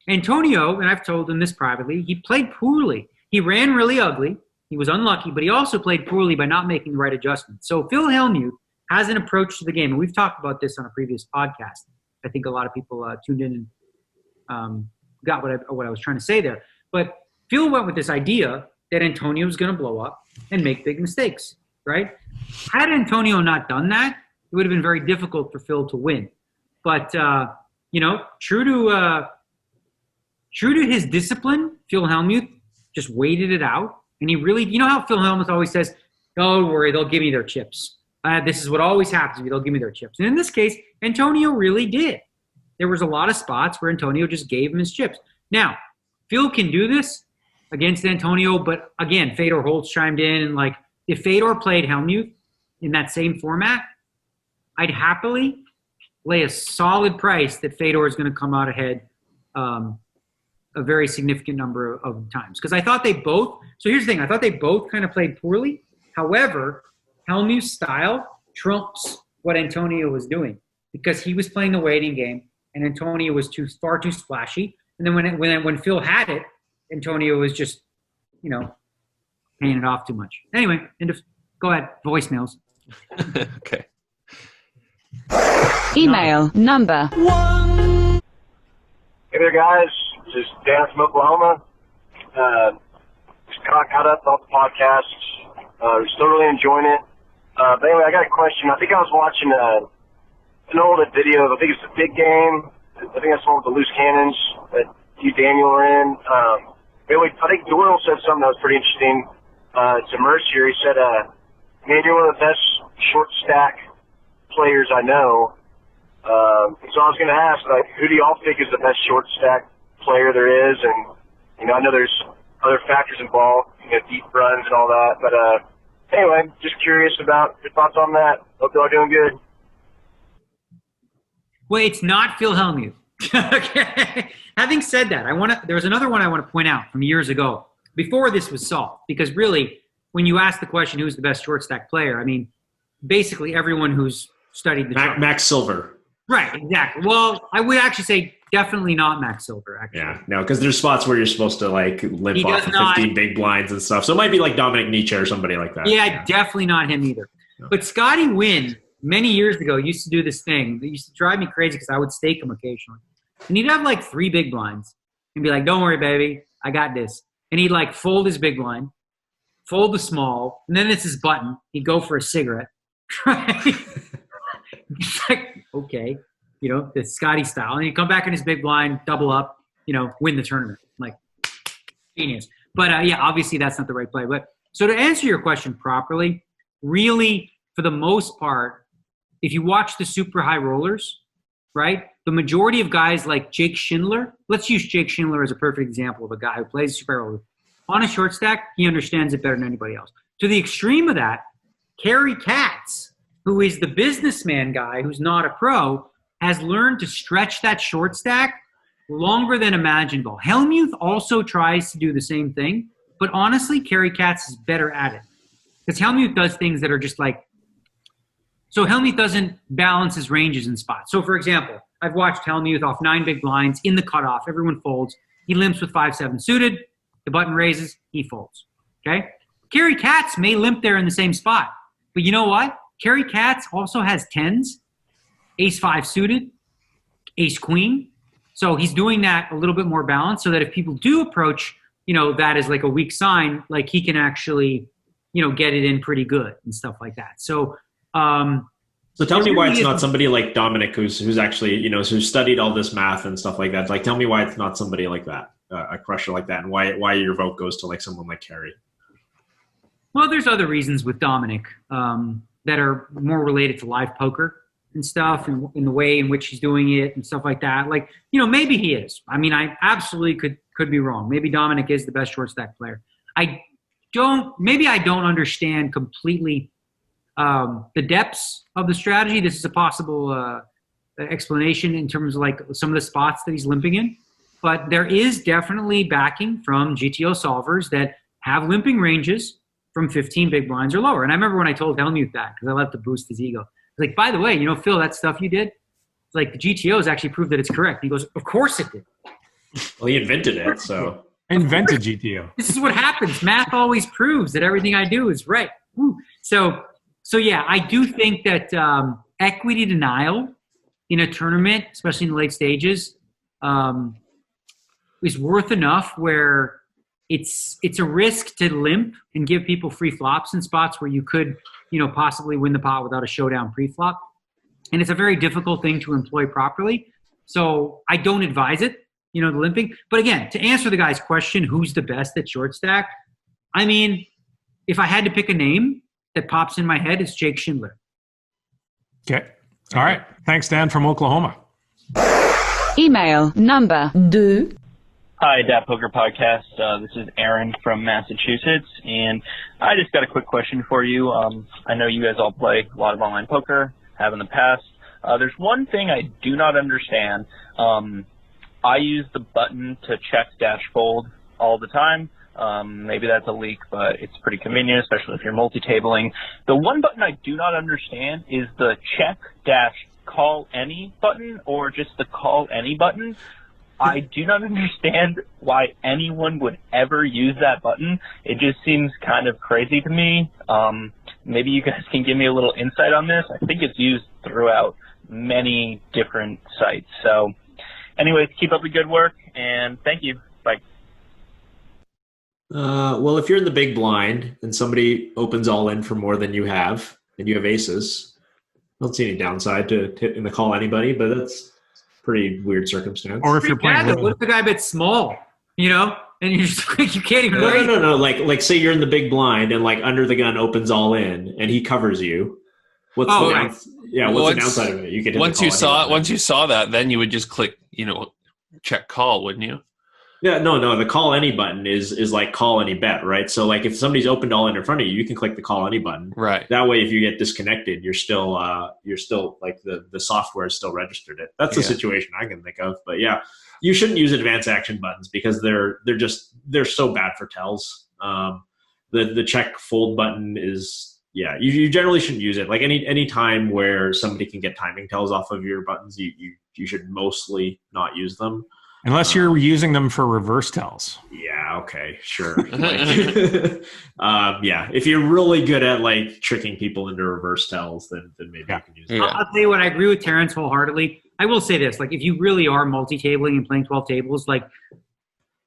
Antonio, and I've told him this privately, he played poorly. He ran really ugly. He was unlucky, but he also played poorly by not making the right adjustments. So Phil Hellmuth has an approach to the game, and we've talked about this on a previous podcast. I think a lot of people tuned in and got what I was trying to say there. But Phil went with this idea that Antonio was going to blow up and make big mistakes, right? Had Antonio not done that, it would have been very difficult for Phil to win. But true to his discipline, Phil Hellmuth just waited it out. And he really, how Phil Hellmuth always says, don't worry, they'll give me their chips. This is what always happens to me. They'll give me their chips. And in this case, Antonio really did. There was a lot of spots where Antonio just gave him his chips. Now, Phil can do this against Antonio, but again, Fedor Holtz chimed in. And if Fedor played Hellmuth in that same format, I'd happily lay a solid price that Fedor is going to come out ahead a very significant number of times. Because I thought they both – so here's the thing. I thought they both kind of played poorly. However, Hellmuth's style trumps what Antonio was doing because he was playing the waiting game and Antonio was far too splashy. And then when Phil had it, Antonio was just, paying it off too much. Anyway, go ahead. Voicemails. Okay. Email number 1. Hey there, guys. This is Dan from Oklahoma. Just caught up on the podcast. Still really enjoying it. But anyway, I got a question. I think I was watching an old video. I think it's the big game. I think that's one with the loose cannons that you, Daniel, are in. Anyway, I think Duel said something that was pretty interesting. To Mercier, he said, man, you're one of the best short stack players I know. So I was going to ask, who do y'all think is the best short stack player there is? And, I know there's other factors involved, deep runs and all that. But anyway, just curious about your thoughts on that. Hope y'all are doing good. Well, it's not Phil Hellmuth. Okay. Having said that, there's another one I want to point out from years ago, before this was solved, because really, when you ask the question, who's the best short stack player? I mean, basically everyone who's studied the chart. Max Silver. Right, exactly. Well, I would actually say definitely not Max Silver, actually. Yeah, no, because there's spots where you're supposed to like limp off of 15 big blinds and stuff. So it might be like Dominic Nietzsche or somebody like that. Yeah, definitely not him either. No. But Scotty Wynn, many years ago, used to do this thing that used to drive me crazy because I would stake him occasionally. And he'd have like 3 big blinds and be like, don't worry, baby, I got this. And he'd like fold his big blind, fold the small, and then it's his button. He'd go for a cigarette. Right? It's like, okay, the Scotty style. And he'd come back in his big blind, double up, win the tournament. Like, genius. But yeah, obviously that's not the right play. But so to answer your question properly, really, for the most part, if you watch the super high rollers, right, the majority of guys like Jake Schindler, let's use Jake Schindler as a perfect example of a guy who plays super high roller. On a short stack, he understands it better than anybody else. To the extreme of that, Kerry Katz, who is the businessman guy who's not a pro, has learned to stretch that short stack longer than imaginable. Hellmuth also tries to do the same thing, but honestly, Kerry Katz is better at it. Because Hellmuth does things that are just like, so Hellmuth doesn't balance his ranges and spots. So for example, I've watched Hellmuth off 9 big blinds in the cutoff. Everyone folds. He limps with 5-7 suited. The button raises, he folds. Okay? Kerry Katz may limp there in the same spot. But you know what? Kerry Katz also has 10s, ace-5 suited, ace-queen. So he's doing that a little bit more balanced so that if people do approach, that as like a weak sign, like he can actually, get it in pretty good and stuff like that. So tell me why it's not somebody like Dominic who's actually, who's studied all this math and stuff like that. Like, tell me why it's not somebody like that, a crusher like that, and why your vote goes to like someone like Kerry. Well, there's other reasons with Dominic that are more related to live poker and stuff, and in the way in which he's doing it and stuff like that. Like, maybe he is. I mean, I absolutely could be wrong. Maybe Dominic is the best short stack player. Maybe I don't understand completely the depths of the strategy. This is a possible explanation in terms of like some of the spots that he's limping in. But there is definitely backing from GTO solvers that have limping ranges from 15 big blinds or lower. And I remember when I told Hellmuth that, because I love to boost his ego. I was like, by the way, Phil, that stuff you did, it's like the GTOs actually proved that it's correct. He goes, of course it did. Well, he invented it, so. Invented GTO. This is what happens. Math always proves that everything I do is right. Woo. So yeah, I do think that equity denial in a tournament, especially in the late stages, is worth enough where it's a risk to limp and give people free flops in spots where you could, possibly win the pot without a showdown pre-flop. And it's a very difficult thing to employ properly. So I don't advise it, the limping. But again, to answer the guy's question, who's the best at short stack? I mean, if I had to pick a name that pops in my head, it's Jake Schindler. Okay. All right. Thanks, Dan from Oklahoma. Email number 2. Hi, DAT Poker Podcast. This is Aaron from Massachusetts, and I just got a quick question for you. I know you guys all play a lot of online poker, have in the past. There's one thing I do not understand. I use the button to check-fold all the time. Maybe that's a leak, but it's pretty convenient, especially if you're multi-tabling. The one button I do not understand is the check-call any button, or just the call any button. I do not understand why anyone would ever use that button. It just seems kind of crazy to me. Maybe you guys can give me a little insight on this. I think it's used throughout many different sites. So anyways, keep up the good work, and thank you. Bye. Well, if you're in the big blind and somebody opens all in for more than you have, and you have aces, I don't see any downside to hitting the call anybody, but that's pretty weird circumstance. Or if you're playing, what if the guy bets small, and you're just like, you can't even. No. Like say you're in the big blind and like under the gun opens all in and he covers you. What's the downside of it? You can once you saw that, then you would just click, check call, wouldn't you? Yeah, no. The call any button is like call any bet, right? So like if somebody's opened all in front of you, you can click the call any button. Right. That way, if you get disconnected, you're still like the software is still registered it. That's the situation I can think of. But yeah, you shouldn't use advanced action buttons because they're so bad for tells. The check fold button is you generally shouldn't use it. Like any time where somebody can get timing tells off of your buttons, you should mostly not use them. Unless you're using them for reverse tells. Yeah, okay, sure. If you're really good at like tricking people into reverse tells, then maybe you can use it. I'll tell you what, I agree with Terrence wholeheartedly. I will say this, like if you really are multi-tabling and playing 12 tables, like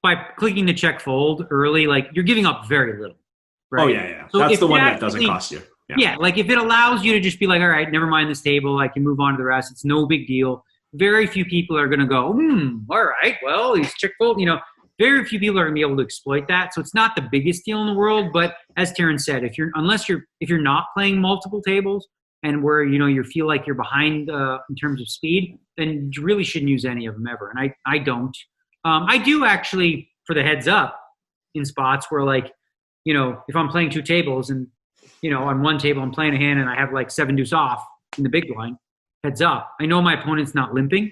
by clicking the check fold early, like you're giving up very little. Right? Oh, yeah. So that's the one that doesn't cost you. Yeah, like if it allows you to just be like, all right, never mind this table, I can move on to the rest. It's no big deal. Very few people are going to go, all right, well, he's check fold. Very few people are going to be able to exploit that. So it's not the biggest deal in the world. But as Terrence said, if you're not playing multiple tables and where you feel like you're behind in terms of speed, then you really shouldn't use any of them ever. And I don't. I do actually for the heads up in spots where like if I'm playing two tables and on one table I'm playing a hand and I have like 7 deuce off in the big blind. Heads up, I know my opponent's not limping.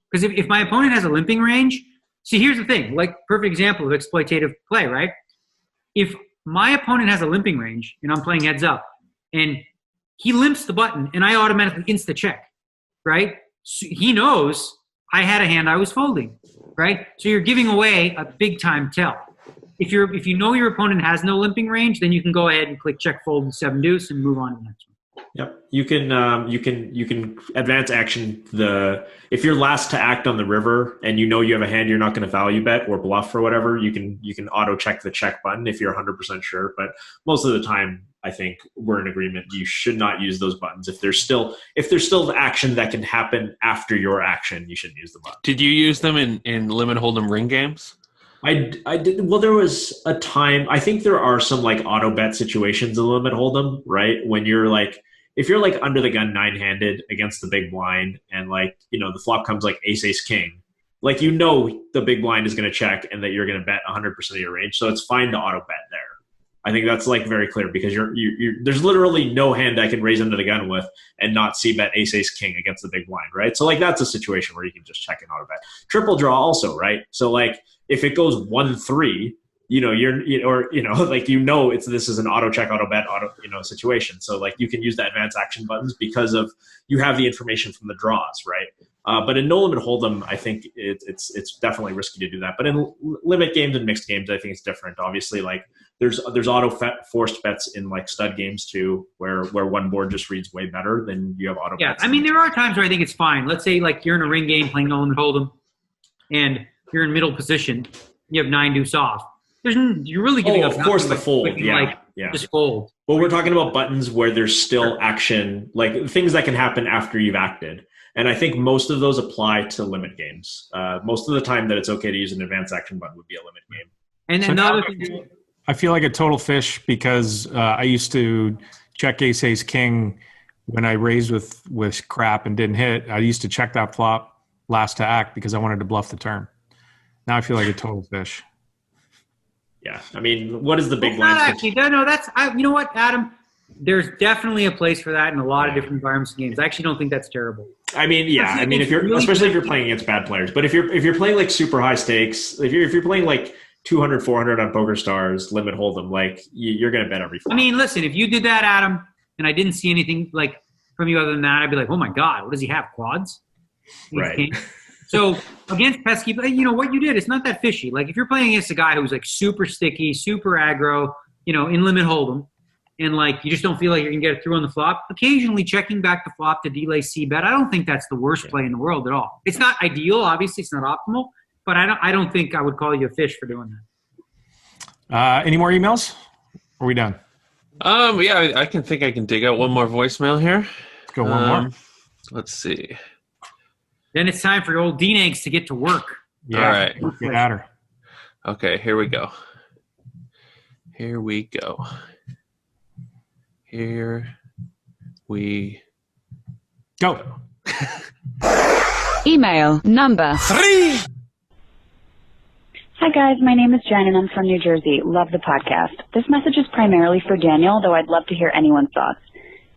Because if my opponent has a limping range, see, here's the thing, like perfect example of exploitative play, right? If my opponent has a limping range and I'm playing heads up and he limps the button and I automatically insta check, right? So he knows I had a hand I was folding, right? So you're giving away a big time tell. If you know your opponent has no limping range, then you can go ahead and click check fold and 7 deuce and move on to the next one. Yep. You can advance action if you're last to act on the river and you have a hand you're not going to value bet or bluff or whatever, you can auto check the check button if you're 100% sure. But most of the time, I think we're in agreement. You should not use those buttons. If there's still the action that can happen after your action, you shouldn't use the button. Did you use them in limit hold'em ring games? I did. Well, there was a time. I think there are some like auto bet situations in limit hold'em, right? When you're like. If you're like under the gun 9-handed against the big blind and like, the flop comes like ace king, like, the big blind is going to check and that you're going to bet 100% of your range. So it's fine to auto bet there. I think that's like very clear because there's literally no hand I can raise under the gun with and not see bet ace king against the big blind. Right. So like, that's a situation where you can just check and auto bet. Triple draw also. Right. So like if it goes 1-3, this is an auto check, auto bet, situation. So like you can use the advanced action buttons because of you have the information from the draws, right? But in no limit hold'em, I think it's definitely risky to do that. But in limit games and mixed games, I think it's different. Obviously, like there's auto forced bets in like stud games too, where one board just reads way better than you have auto. Yeah, bets. I mean there are times where I think it's fine. Let's say like you're in a ring game playing no limit hold'em, and you're in middle position. You have 9 deuce off. You're really giving up. Of course, the fold. Just fold. Well, we're talking about buttons where there's still action, like things that can happen after you've acted. And I think most of those apply to limit games. Most of the time that it's okay to use an advanced action button would be a limit game. And another thing, I feel like a total fish because I used to check ace king when I raised with crap and didn't hit. I used to check that flop last to act because I wanted to bluff the turn. Now I feel like a total fish. Yeah, I mean, what is the big line? Actually, no. That's you know what, Adam. There's definitely a place for that in a lot of different environments and games. I actually don't think that's terrible. I mean, yeah. I mean, especially if you're playing against bad players, but if you're playing like super high stakes, if you're playing like 200, 400 on Poker Stars, limit hold'em, like you're gonna bet every flop. I mean, listen, if you did that, Adam, and I didn't see anything like from you other than that, I'd be like, oh my god, what does he have? Quads? Right. So against pesky, what you did, it's not that fishy. Like if you're playing against a guy who's like super sticky, super aggro, in limit hold'em, and like you just don't feel like you can get it through on the flop, occasionally checking back the flop to delay c-bet, I don't think that's the worst play in the world at all. It's not ideal, obviously, it's not optimal, but I don't think I would call you a fish for doing that. Any more emails? Are we done? Yeah, I can dig out one more voicemail here. Let's go one more. Let's see. Then it's time for old DNegs to get to work. Yeah, all right. Get at her. Okay, here we go. Here we go. Email number 3. Hi guys, my name is Jen and I'm from New Jersey. Love the podcast. This message is primarily for Daniel, though I'd love to hear anyone's thoughts.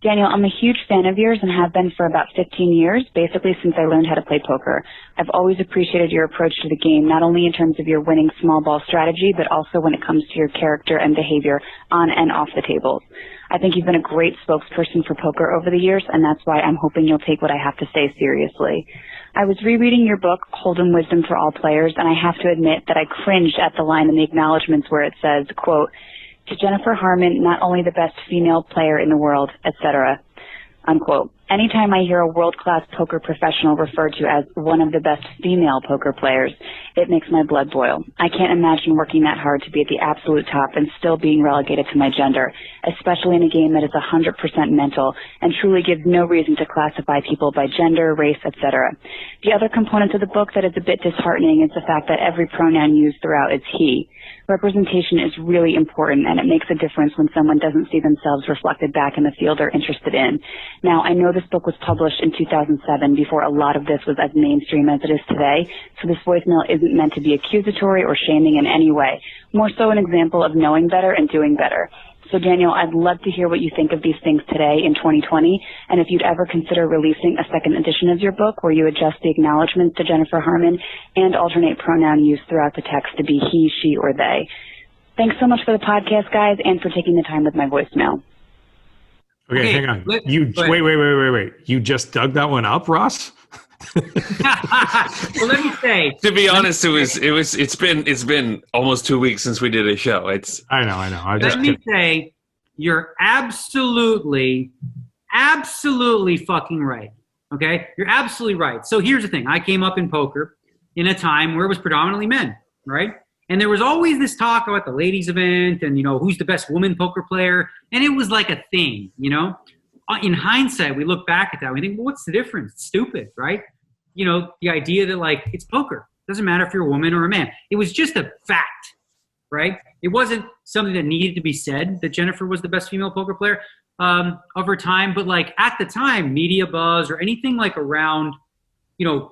Daniel, I'm a huge fan of yours and have been for about 15 years, basically since I learned how to play poker. I've always appreciated your approach to the game, not only in terms of your winning small ball strategy, but also when it comes to your character and behavior on and off the tables. I think you've been a great spokesperson for poker over the years, and that's why I'm hoping you'll take what I have to say seriously. I was rereading your book, Hold'em Wisdom for All Players, and I have to admit that I cringed at the line in the acknowledgments where it says, quote, to Jennifer Harman, not only the best female player in the world, etc., unquote. Anytime I hear a world-class poker professional referred to as one of the best female poker players, it makes my blood boil. I can't imagine working that hard to be at the absolute top and still being relegated to my gender, especially in a game that is 100% mental and truly gives no reason to classify people by gender, race, etc. The other component of the book that is a bit disheartening is the fact that every pronoun used throughout is he. Representation is really important, and it makes a difference when someone doesn't see themselves reflected back in the field they're interested in. Now, I know this book was published in 2007 before a lot of this was as mainstream as it is today, so this voicemail isn't meant to be accusatory or shaming in any way, more so an example of knowing better and doing better. So Daniel, I'd love to hear what you think of these things today in 2020, and if you'd ever consider releasing a second edition of your book where you adjust the acknowledgments to Jennifer Harman and alternate pronoun use throughout the text to be he, she, or they. Thanks so much for the podcast, guys, and for taking the time with my voicemail. Okay, hang on. Wait. You just dug that one up, Ross? Well, let me say. To be honest, it's been almost 2 weeks since we did a show. I know. Let me say, you're absolutely fucking right. Okay, you're absolutely right. So here's the thing: I came up in poker in a time where it was predominantly men, right? And there was always this talk about the ladies' event and who's the best woman poker player, and it was like a thing, In hindsight, we look back at that, we think, well, what's the difference? It's stupid, right? The idea that, it's poker. It doesn't matter if you're a woman or a man. It was just a fact, right? It wasn't something that needed to be said that Jennifer was the best female poker player of her time. But, at the time, media buzz or anything, around,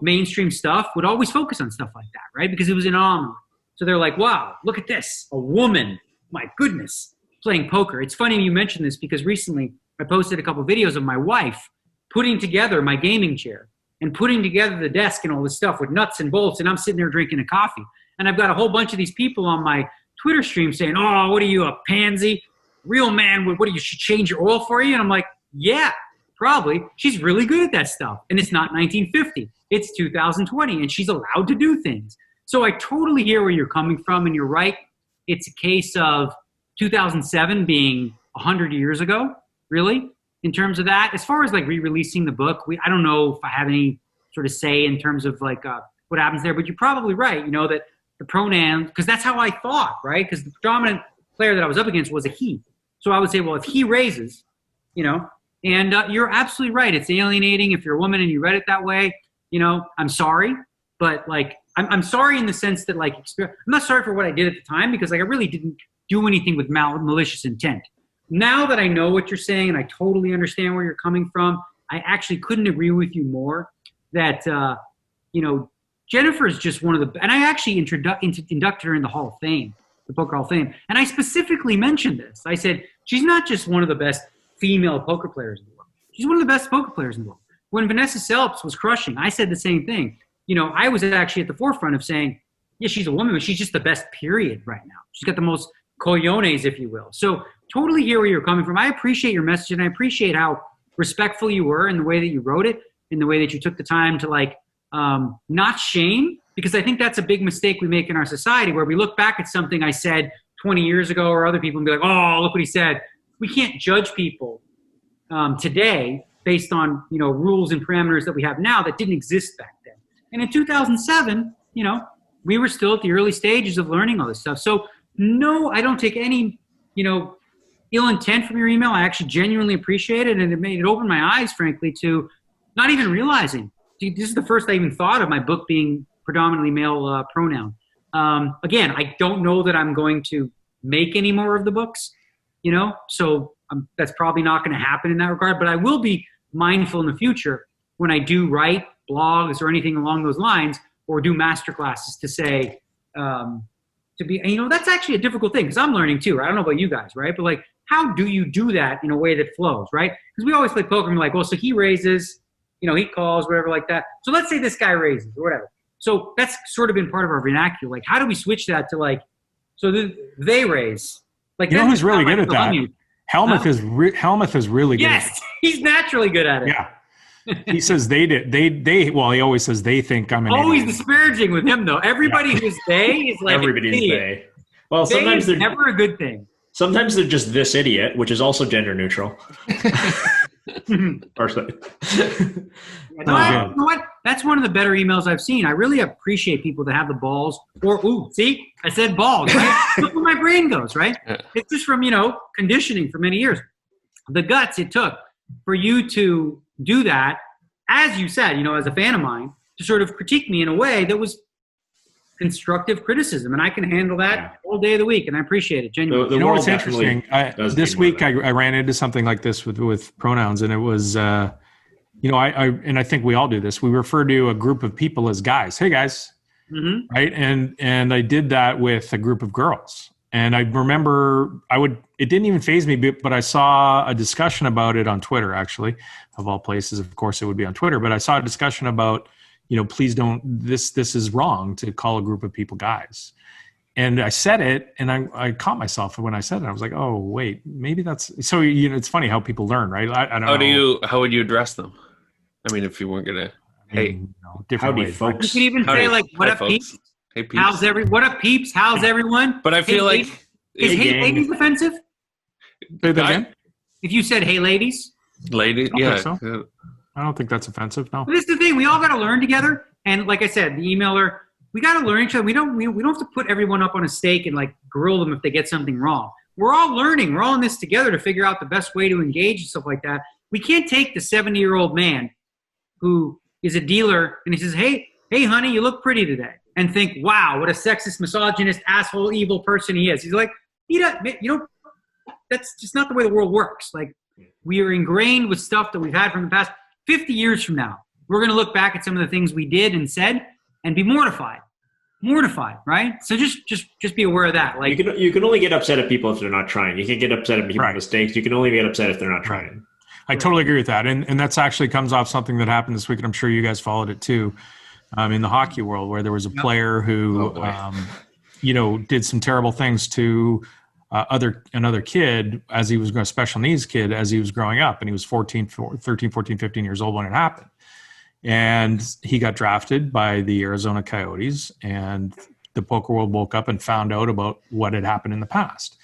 mainstream stuff would always focus on stuff like that, right? Because it was an honor. So they're like, wow, look at this. A woman, my goodness, playing poker. It's funny you mentioned this because recently I posted a couple of videos of my wife putting together my gaming chair and putting together the desk and all this stuff with nuts and bolts, and I'm sitting there drinking a coffee. And I've got a whole bunch of these people on my Twitter stream saying, oh, what are you, a pansy? Real man, what do you, should change your oil for you? And I'm like, yeah, probably. She's really good at that stuff. And it's not 1950. It's 2020, and she's allowed to do things. So I totally hear where you're coming from, and you're right. It's a case of 2007 being 100 years ago, really, in terms of that. As far as re-releasing the book, I don't know if I have any sort of say in terms of what happens there, but you're probably right, that the pronoun, because that's how I thought, right? Because the predominant player that I was up against was a he. So I would say, well, if he raises, and you're absolutely right. It's alienating if you're a woman and you read it that way. I'm sorry, but I'm sorry in the sense that I'm not sorry for what I did at the time because I really didn't do anything with malicious intent. Now that I know what you're saying and I totally understand where you're coming from, I actually couldn't agree with you more that, Jennifer is just one of the, and I actually inducted her in the Hall of Fame, the Poker Hall of Fame. And I specifically mentioned this. I said, she's not just one of the best female poker players in the world. She's one of the best poker players in the world. When Vanessa Selps was crushing, I said the same thing. I was actually at the forefront of saying, yeah, she's a woman, but she's just the best period right now. She's got the most cojones, if you will. So totally hear where you're coming from. I appreciate your message, and I appreciate how respectful you were in the way that you wrote it, in the way that you took the time to not shame, because I think that's a big mistake we make in our society where we look back at something I said 20 years ago or other people and be like, oh, look what he said. We can't judge people today based on, rules and parameters that we have now that didn't exist back then. And in 2007, we were still at the early stages of learning all this stuff. So no, I don't take any, ill intent from your email. I actually genuinely appreciate it. And it opened my eyes, frankly, to not even realizing. This is the first I even thought of my book being predominantly male pronoun. Again, I don't know that I'm going to make any more of the books, so that's probably not going to happen in that regard. But I will be mindful in the future when I do write blogs or anything along those lines or do masterclasses to say, to be, and, you know, that's actually a difficult thing because I'm learning too, right? I don't know about you guys, right? But like, how do you do that in a way that flows, right? Because we always play poker and we're like, well, so he raises, you know, he calls, whatever like that. So let's say this guy raises or whatever. So that's sort of been part of our vernacular. Like, how do we switch that to like, so they raise? Like, you know who's really good at that? Hellmuth is really good. Yes, he's naturally good at it. Yeah. He says they did. Well, he always says they think I'm an always idiot. disparaging with him though. Everybody who's they is like everybody's they. Well, they sometimes they're never a good thing. Sometimes they're just this idiot, which is also gender neutral. Personally. You know what? That's one of the better emails I've seen. I really appreciate people that have the balls. See, I said balls. Right? Look where my brain goes, right? It's just from, you know, conditioning for many years. The guts it took for you to do that, as you said, you know, as a fan of mine, to sort of critique me in a way that was constructive criticism, and I can handle that all day of the week, and I appreciate it genuinely. You know what's interesting? This week I ran into something like this with pronouns, and it was, you know, I think we all do this. We refer to a group of people as guys. Hey guys, right? And I did that with a group of girls, and I remember it didn't even faze me, but I saw a discussion about it on Twitter. Actually, of all places, of course, it would be on Twitter. But I saw a discussion about, you know, please don't, this is wrong to call a group of people guys. And I said it, and I caught myself when I said it. I was like, oh, wait, maybe that's, so, you know, it's funny how people learn, right? I don't know. How would you address them? I mean, if you weren't going to, hey, you know, different ways. Folks. You could even say like, what up, peeps? Hey, peeps. What up, peeps? How's everyone? But I feel like. Is hey ladies offensive? Say that again? If you said, hey ladies? Ladies, yeah. So. I don't think that's offensive. No. But this is the thing. We all got to learn together. And like I said, the emailer, we got to learn each other. We don't have to put everyone up on a stake and like grill them if they get something wrong. We're all learning. We're all in this together to figure out the best way to engage and stuff like that. We can't take the 70-year-old man who is a dealer and he says, hey, honey, you look pretty today, and think, wow, what a sexist, misogynist, asshole, evil person he is. He's like, that's just not the way the world works. Like, we are ingrained with stuff that we've had from the past. 50 years from now, we're going to look back at some of the things we did and said and be mortified, right? So just be aware of that. Like, you can only get upset at people if they're not trying. You can't get upset at people's mistakes. You can only get upset if they're not trying. I totally agree with that. And that's actually comes off something that happened this week, and I'm sure you guys followed it too, in the hockey world, where there was a player who, you know, did some terrible things to another kid as he was a special needs kid as he was growing up, and he was 13, 14, 15 years old when it happened. And he got drafted by the Arizona Coyotes, and the poker world woke up and found out about what had happened in the past.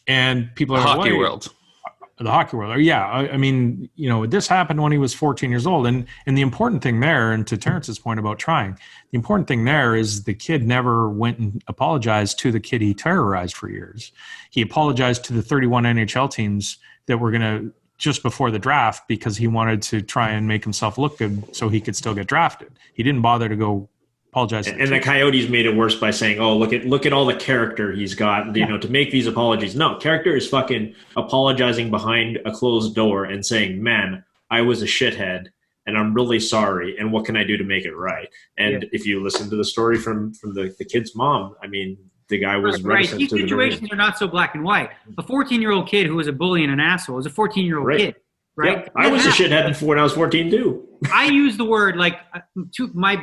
And people are the hockey world. Yeah. I mean, you know, this happened when he was 14 years old. And the important thing there, and to Terrence's point about trying, the important thing there is the kid never went and apologized to the kid he terrorized for years. He apologized to the 31 NHL teams that were going to, just before the draft, because he wanted to try and make himself look good so he could still get drafted. He didn't bother to go apologize. And the Coyotes made it worse by saying, oh, look at all the character he's got, you know, to make these apologies. No, character is fucking apologizing behind a closed door and saying, man, I was a shithead and I'm really sorry. And what can I do to make it right? And if you listen to the story from the kid's mom, I mean, the guy was reticent These to situations are not so black and white. A 14-year-old kid who was a bully and an asshole is a 14-year-old kid. Right. Yep. I was a shithead when I was 14 too. I use the word like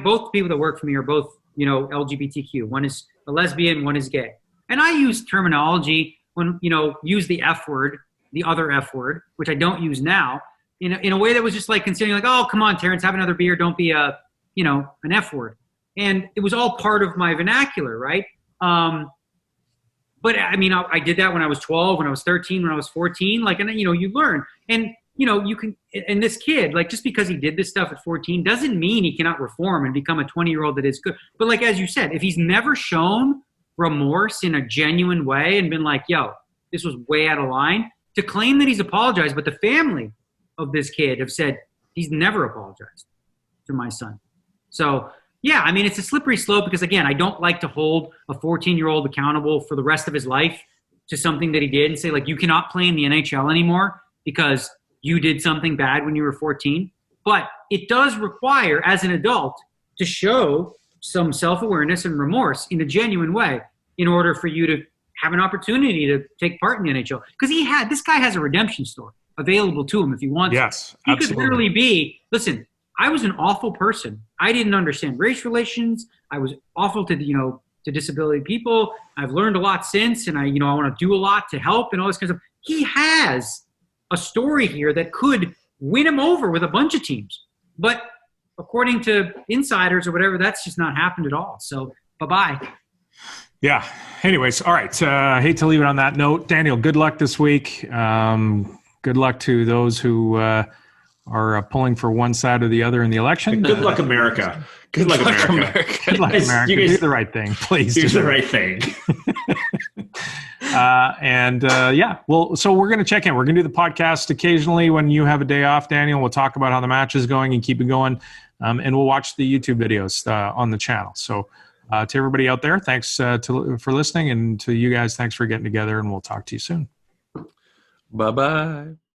both people that work for me are both, you know, LGBTQ. One is a lesbian, one is gay. And I use terminology when, you know, use the F word, the other F word, which I don't use now, in a way that was just like considering like, oh, come on, Terrence, have another beer. Don't be an F word. And it was all part of my vernacular. Right. But I mean, I did that when I was 12, when I was 13, when I was 14, like, and you know, you learn. And, you know, you can, and this kid, like, just because he did this stuff at 14 doesn't mean he cannot reform and become a 20-year-old that is good. But like, as you said, if he's never shown remorse in a genuine way and been like, yo, this was way out of line, to claim that he's apologized, but the family of this kid have said he's never apologized to my son. So, yeah, I mean, it's a slippery slope because, again, I don't like to hold a 14-year-old accountable for the rest of his life to something that he did and say, like, you cannot play in the NHL anymore because you did something bad when you were 14. But it does require, as an adult, to show some self-awareness and remorse in a genuine way. in order for you to have an opportunity to take part in the NHL. Because this guy has a redemption story available to him if he wants. Yes, he absolutely. could literally be, listen, I was an awful person. I didn't understand race relations. I was awful to, to disability people. I've learned a lot since, and I want to do a lot to help and all this kind of stuff. He has a story here that could win him over with a bunch of teams. But according to insiders or whatever, that's just not happened at all. So bye-bye. Yeah. Anyways, all right. Hate to leave it on that note. Daniel, good luck this week. Good luck to those who are pulling for one side or the other in the election. Good luck, America. Good luck, America. Good luck, America. You guys do the right thing, please. Do the right thing. So we're going to check in. We're going to do the podcast occasionally when you have a day off, Daniel. We'll talk about how the match is going and keep it going. And we'll watch the YouTube videos on the channel. So to everybody out there, thanks for listening. And to you guys, thanks for getting together. And we'll talk to you soon. Bye-bye.